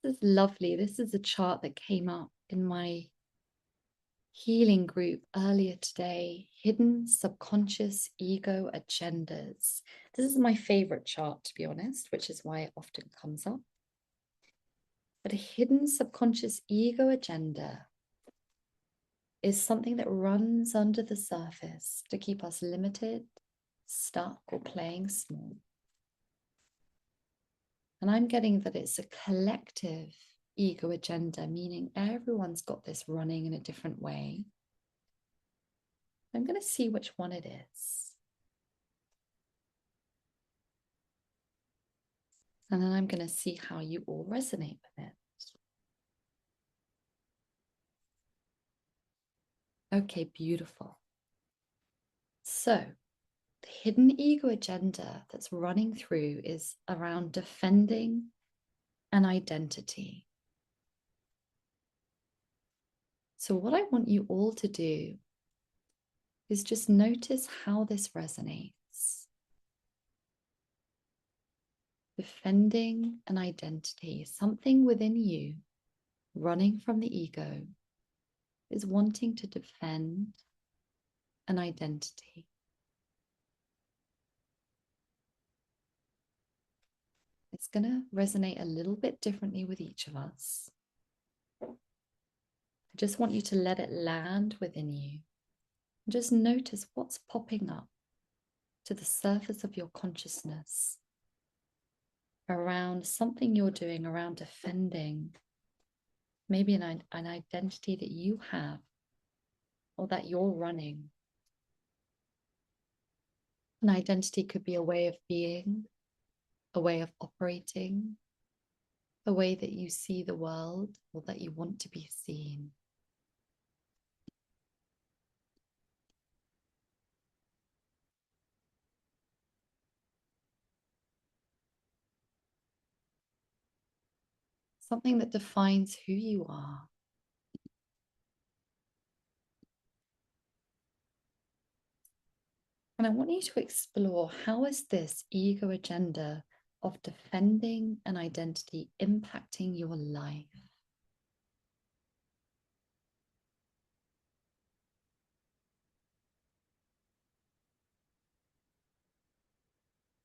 This is lovely. This is a chart that came up in my healing group earlier today. Hidden subconscious ego agendas. This is my favorite chart, to be honest, which is why it often comes up. But a hidden subconscious ego agenda is something that runs under the surface to keep us limited, stuck, or playing small. And I'm getting that it's a collective ego agenda, meaning everyone's got this running in a different way. I'm going to see which one it is. And then I'm going to see how you all resonate with it. Okay, beautiful. So the hidden ego agenda that's running through is around defending an identity. So what I want you all to do is just notice how this resonates. Defending an identity, something within you running from the ego is wanting to defend an identity. It's going to resonate a little bit differently with each of us. I just want you to let it land within you. Just notice what's popping up to the surface of your consciousness around something you're doing, around defending maybe an identity that you have or that you're running. An identity could be a way of being, a way of operating, a way that you see the world or that you want to be seen. Something that defines who you are. And I want you to explore, how is this ego agenda of defending an identity impacting your life?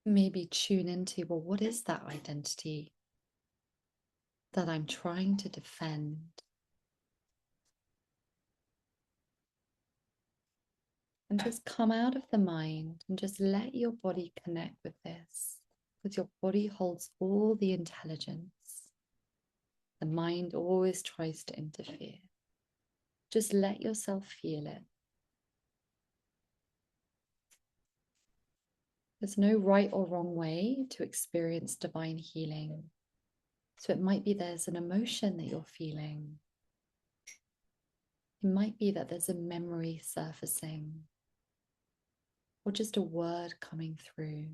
Maybe tune into, well, what is that identity that I'm trying to defend? And just come out of the mind and just let your body connect with this, because your body holds all the intelligence. The mind always tries to interfere. Just let yourself feel it. There's no right or wrong way to experience divine healing. So it might be there's an emotion that you're feeling. It might be that there's a memory surfacing, or just a word coming through.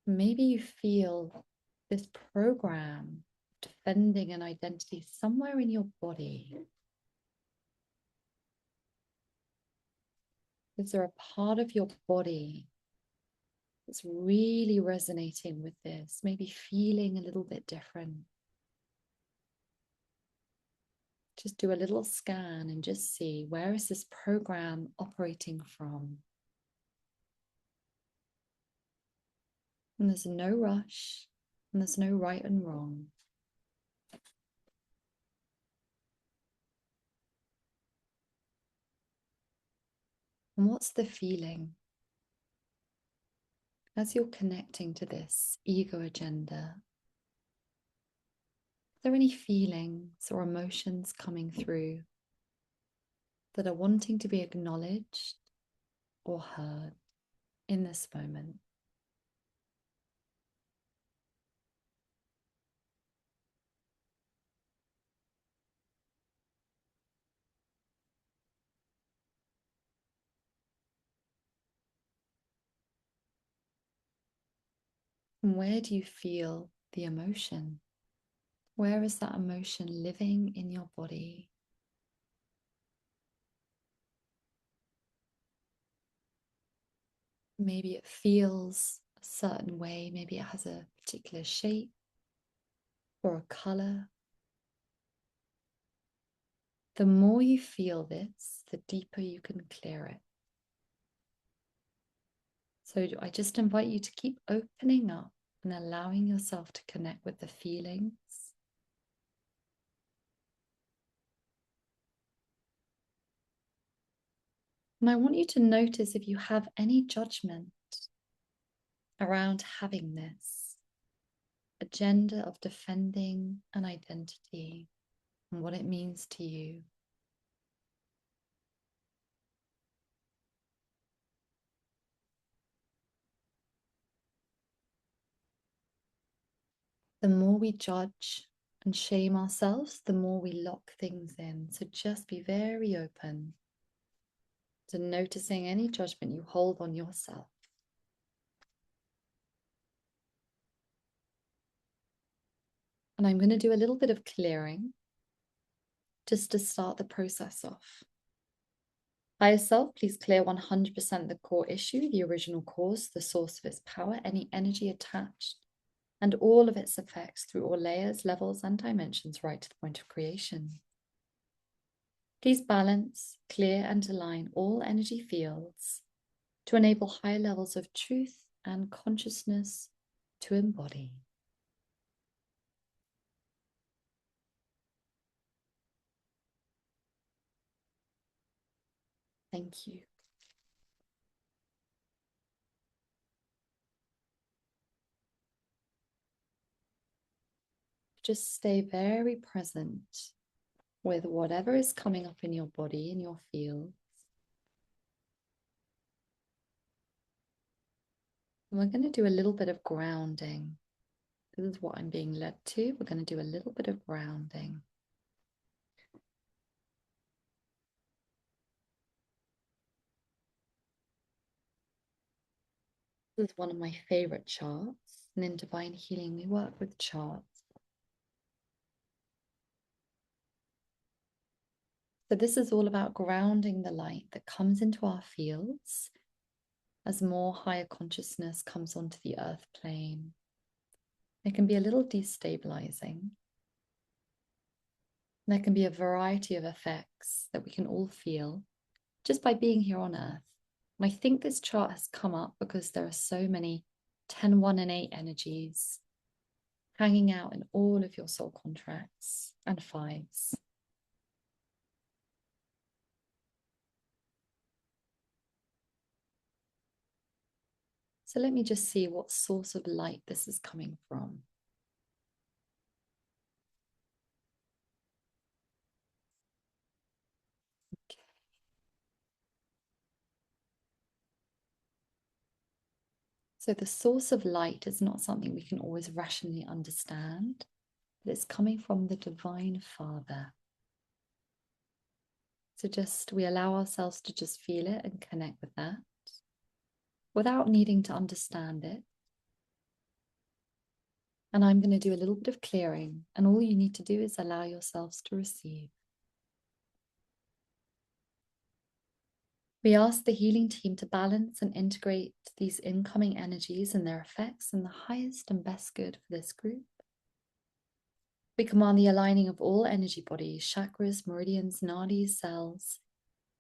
Maybe you feel this program defending an identity somewhere in your body. Is there a part of your body that's really resonating with this, maybe feeling a little bit different? Just do a little scan and just see, where is this program operating from? And there's no rush, and there's no right and wrong. And what's the feeling as you're connecting to this ego agenda? Are there any feelings or emotions coming through that are wanting to be acknowledged or heard in this moment? And where do you feel the emotion? Where is that emotion living in your body? Maybe it feels a certain way. Maybe it has a particular shape or a color. The more you feel this, the deeper you can clear it. So I just invite you to keep opening up and allowing yourself to connect with the feelings. And I want you to notice if you have any judgment around having this agenda of defending an identity and what it means to you. The more we judge and shame ourselves, the more we lock things in. So just be very open to noticing any judgment you hold on yourself. And I'm going to do a little bit of clearing just to start the process off. Higher self, please clear 100% the core issue, the original cause, the source of its power, any energy attached, and all of its effects through all layers, levels, and dimensions right to the point of creation. Please balance, clear, and align all energy fields to enable higher levels of truth and consciousness to embody. Thank you. Just stay very present with whatever is coming up in your body, in your field. And we're going to do a little bit of grounding. This is what I'm being led to. We're going to do a little bit of grounding. This is one of my favorite charts. And in Divine Healing, we work with charts. So this is all about grounding the light that comes into our fields as more higher consciousness comes onto the earth plane. It can be a little destabilizing. There can be a variety of effects that we can all feel just by being here on earth. And I think this chart has come up because there are so many 10, 1, and 8 energies hanging out in all of your soul contracts and 5s. So let me just see what source of light this is coming from. Okay. So the source of light is not something we can always rationally understand, but it's coming from the Divine Father. So we allow ourselves to just feel it and connect with that without needing to understand it. And I'm going to do a little bit of clearing, and all you need to do is allow yourselves to receive. We ask the healing team to balance and integrate these incoming energies and their effects in the highest and best good for this group. We command the aligning of all energy bodies, chakras, meridians, nadis, cells,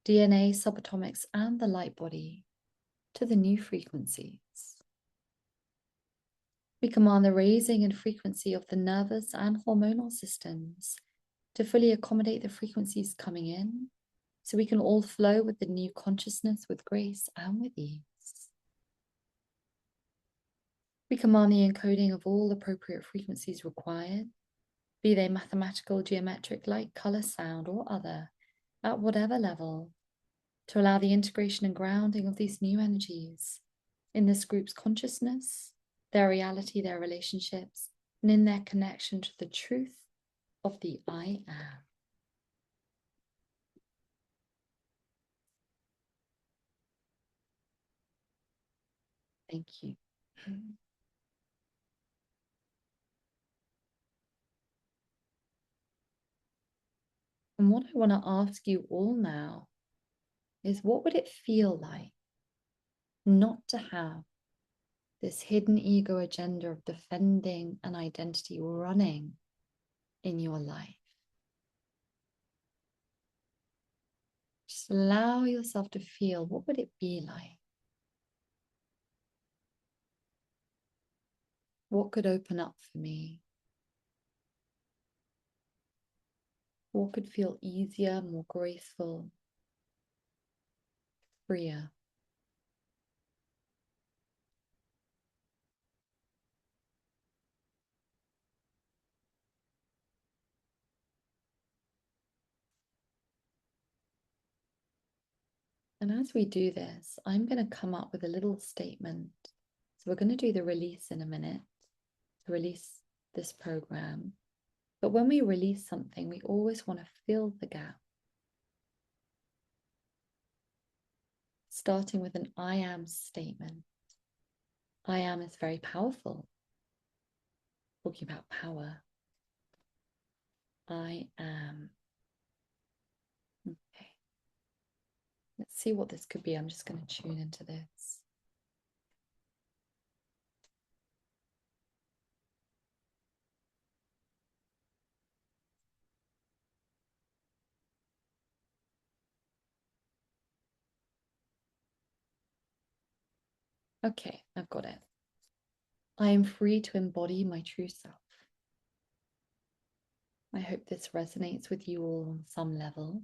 DNA, subatomics, and the light body to the new frequencies. We command the raising and frequency of the nervous and hormonal systems to fully accommodate the frequencies coming in, so we can all flow with the new consciousness with grace and with ease. We command the encoding of all appropriate frequencies required, be they mathematical, geometric, light, color, sound, or other, at whatever level, to allow the integration and grounding of these new energies in this group's consciousness, their reality, their relationships, and in their connection to the truth of the I am. Thank you. And what I want to ask you all now is, what would it feel like not to have this hidden ego agenda of defending an identity running in your life? Just allow yourself to feel, what would it be like? What could open up for me? What could feel easier, more graceful, freer? And as we do this, I'm going to come up with a little statement. So we're going to do the release in a minute, to release this program. But when we release something, we always want to fill the gap. Starting with an I am statement. I am is very powerful. Talking about power. I am. Okay. Let's see what this could be. I'm just going to tune into this. Okay, I've got it. I am free to embody my true self. I hope this resonates with you all on some level.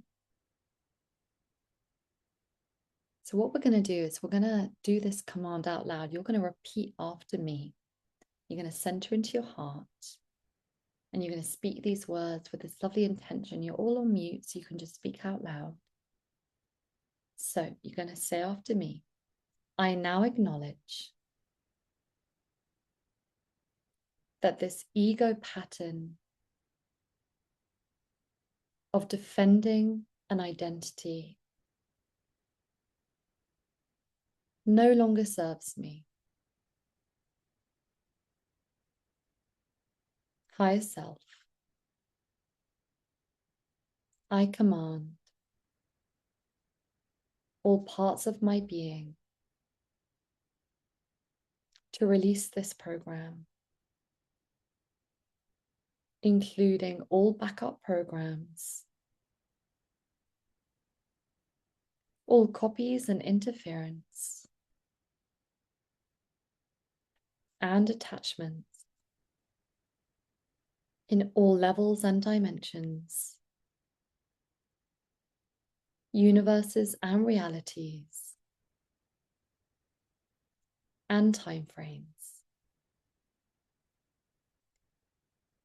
So what we're going to do is we're going to do this command out loud. You're going to repeat after me. You're going to center into your heart and you're going to speak these words with this lovely intention. You're all on mute, so you can just speak out loud. So you're going to say after me, I now acknowledge that this ego pattern of defending an identity no longer serves me. Higher self, I command all parts of my being to release this program, including all backup programs, all copies and interference, and attachments in all levels and dimensions, universes and realities, and time frames.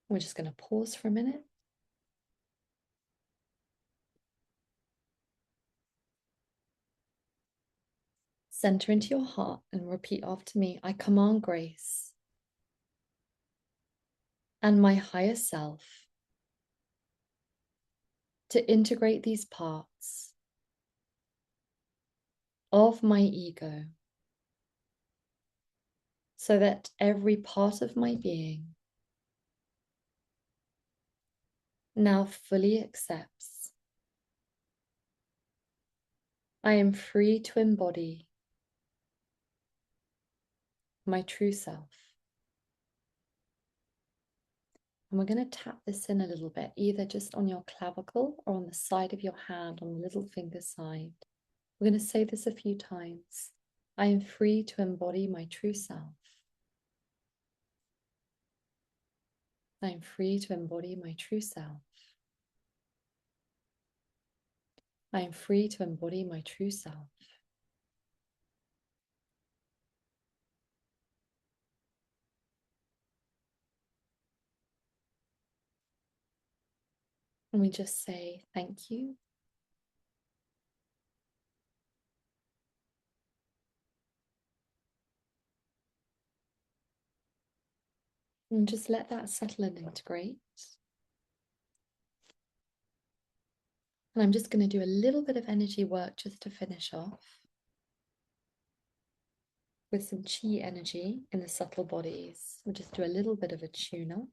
We're just going to pause for a minute. Center into your heart and repeat after me. I command grace and my higher self to integrate these parts of my ego so that every part of my being now fully accepts I am free to embody my true self. And we're going to tap this in a little bit, either just on your clavicle or on the side of your hand, on the little finger side. We're going to say this a few times. I am free to embody my true self. I am free to embody my true self. I am free to embody my true self. And we just say thank you. And just let that settle and integrate. And I'm just going to do a little bit of energy work just to finish off with some chi energy in the subtle bodies. We'll just do a little bit of a tune-up.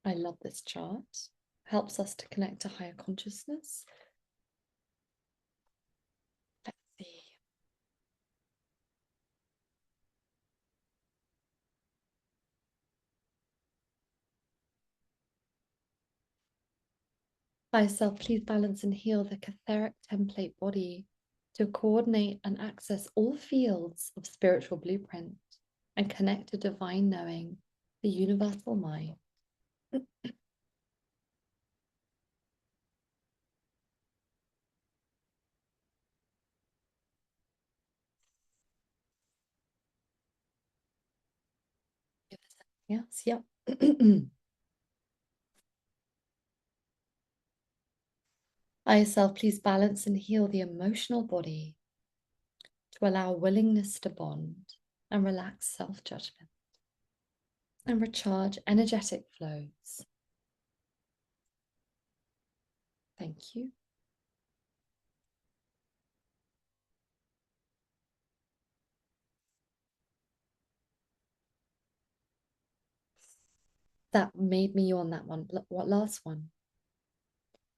I love this chart. Helps us to connect to higher consciousness. Let's see. Higher self, please balance and heal the etheric template body to coordinate and access all fields of spiritual blueprint and connect to divine knowing, the universal mind. Yes, yep. Higher self, please balance and heal the emotional body to allow willingness to bond and relax self-judgment and recharge energetic flows. Thank you. That made me yawn, that one. What last one?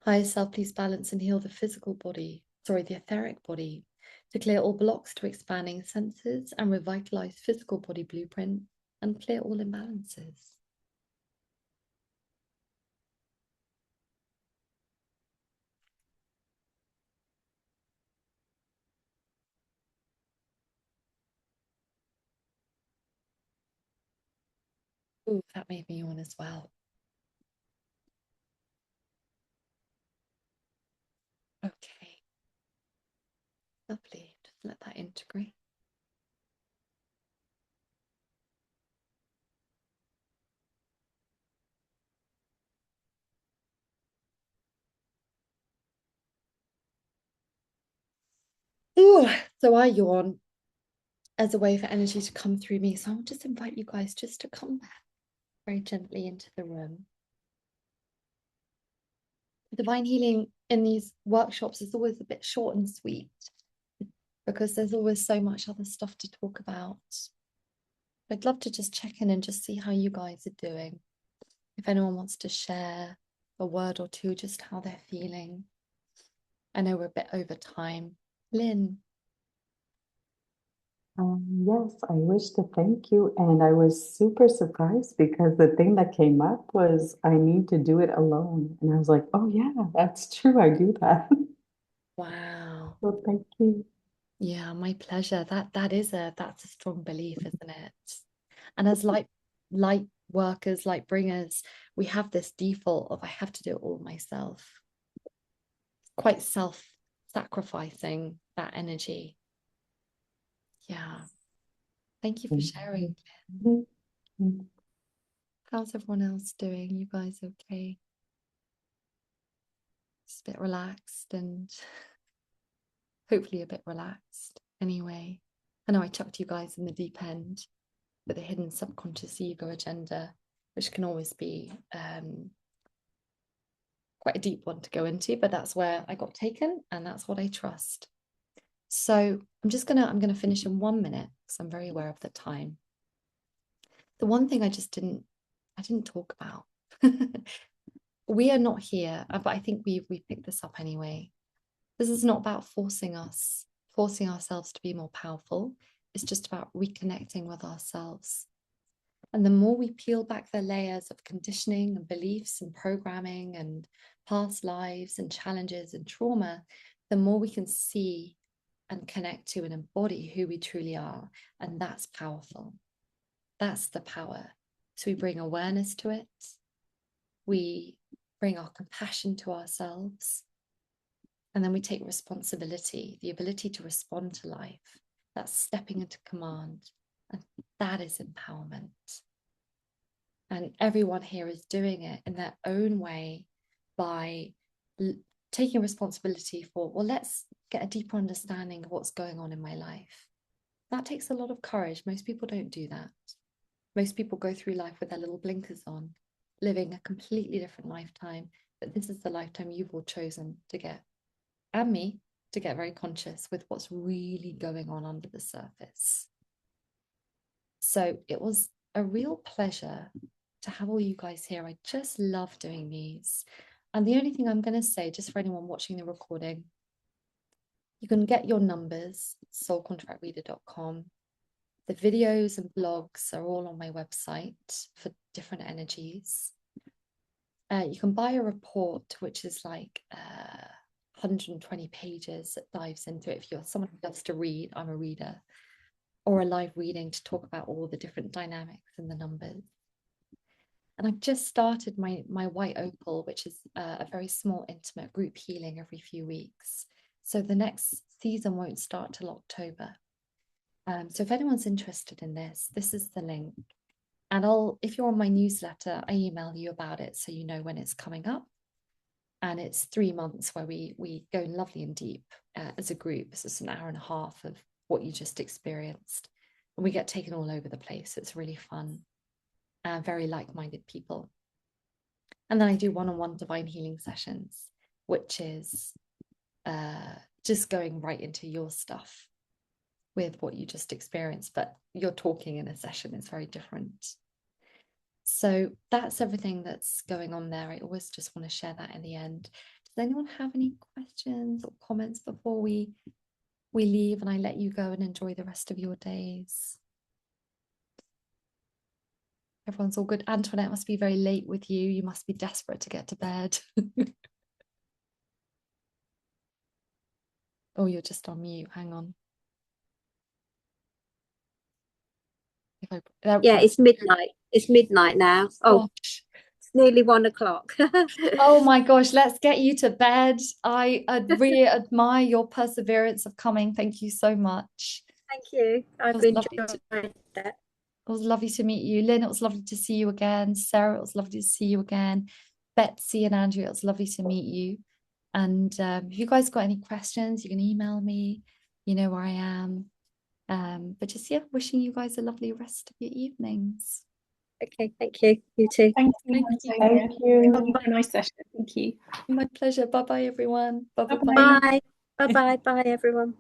Higher self, please balance and heal the physical body, the etheric body, to clear all blocks to expanding senses and revitalize physical body blueprint and clear all imbalances. Ooh, that made me yawn as well. Okay. Lovely. Just let that integrate. Ooh, so I yawn as a way for energy to come through me. So I'll just invite you guys just to come back very gently into the room. Divine healing in these workshops is always a bit short and sweet because there's always so much other stuff to talk about. I'd love to just check in and just see how you guys are doing. If anyone wants to share a word or two, just how they're feeling. I know we're a bit over time. Lynn. Yes, I wish to thank you. And I was super surprised because the thing that came up was I need to do it alone. And I was like, oh, yeah, that's true. I do that. Wow. So thank you. Yeah, my pleasure. That's a strong belief, isn't it? And as light workers, light bringers, we have this default of I have to do it all myself. Quite self-sacrificing, that energy. Yeah. Thank you for sharing. Mhm. How's everyone else doing? You guys okay? Just a bit relaxed and hopefully a bit relaxed. Anyway, I know I chucked you guys in the deep end with a hidden subconscious ego agenda, which can always be quite a deep one to go into, but that's where I got taken and that's what I trust. So I'm gonna finish in 1 minute because I'm very aware of the time. The one thing I didn't talk about. We are not here, but I think we picked this up anyway. This is not about forcing ourselves to be more powerful. It's just about reconnecting with ourselves. And the more we peel back the layers of conditioning and beliefs and programming and past lives and challenges and trauma, the more we can see and connect to and embody who we truly are. And that's powerful. That's the power. So we bring awareness to it. We bring our compassion to ourselves. And then we take responsibility, the ability to respond to life. That's stepping into command. And that is empowerment. And everyone here is doing it in their own way by taking responsibility for, well, let's get a deeper understanding of what's going on in my life. That takes a lot of courage. Most people don't do that. Most people go through life with their little blinkers on, living a completely different lifetime. But this is the lifetime you've all chosen to get, and me, to get very conscious with what's really going on under the surface. So it was a real pleasure to have all you guys here. I just love doing these. And the only thing I'm going to say, just for anyone watching the recording, you can get your numbers, soulcontractreader.com. The videos and blogs are all on my website for different energies. You can buy a report, which is like 120 pages that dives into it. If you're someone who loves to read, I'm a reader, or a live reading to talk about all the different dynamics and the numbers. And I've just started my White Opal, which is a very small, intimate group healing every few weeks. So the next season won't start till October. So if anyone's interested in this is the link. And if you're on my newsletter, I email you about it so you know when it's coming up. And it's 3 months where we go lovely and deep as a group. This is an hour and a half of what you just experienced. And we get taken all over the place. It's really fun. Very like-minded people. And then I do one-on-one divine healing sessions, which is just going right into your stuff with what you just experienced, but you're talking in a session is very different. So that's everything that's going on there. I always just want to share that in the end. Does anyone have any questions or comments before we leave and I let you go and enjoy the rest of your days? Everyone's all good. Antoinette must be very late with you. You must be desperate to get to bed. Oh, you're just on mute. Hang on. Yeah, it's midnight. It's midnight now. Oh, gosh. It's nearly 1 o'clock. Oh my gosh, let's get you to bed. I really admire your perseverance of coming. Thank you so much. Thank you. I've enjoyed that. It was lovely to meet you. Lynn, it was lovely to see you again. Sarah, it was lovely to see you again. Betsy and Andrew, it was lovely to meet you. And if you guys got any questions, you can email me. You know where I am. But just, yeah, wishing you guys a lovely rest of your evenings. Okay, thank you. You too. Thank you. Thank you. That was a very nice session. Thank you. My pleasure. Bye-bye, everyone. Bye-bye. Bye. Bye-bye. Bye, everyone.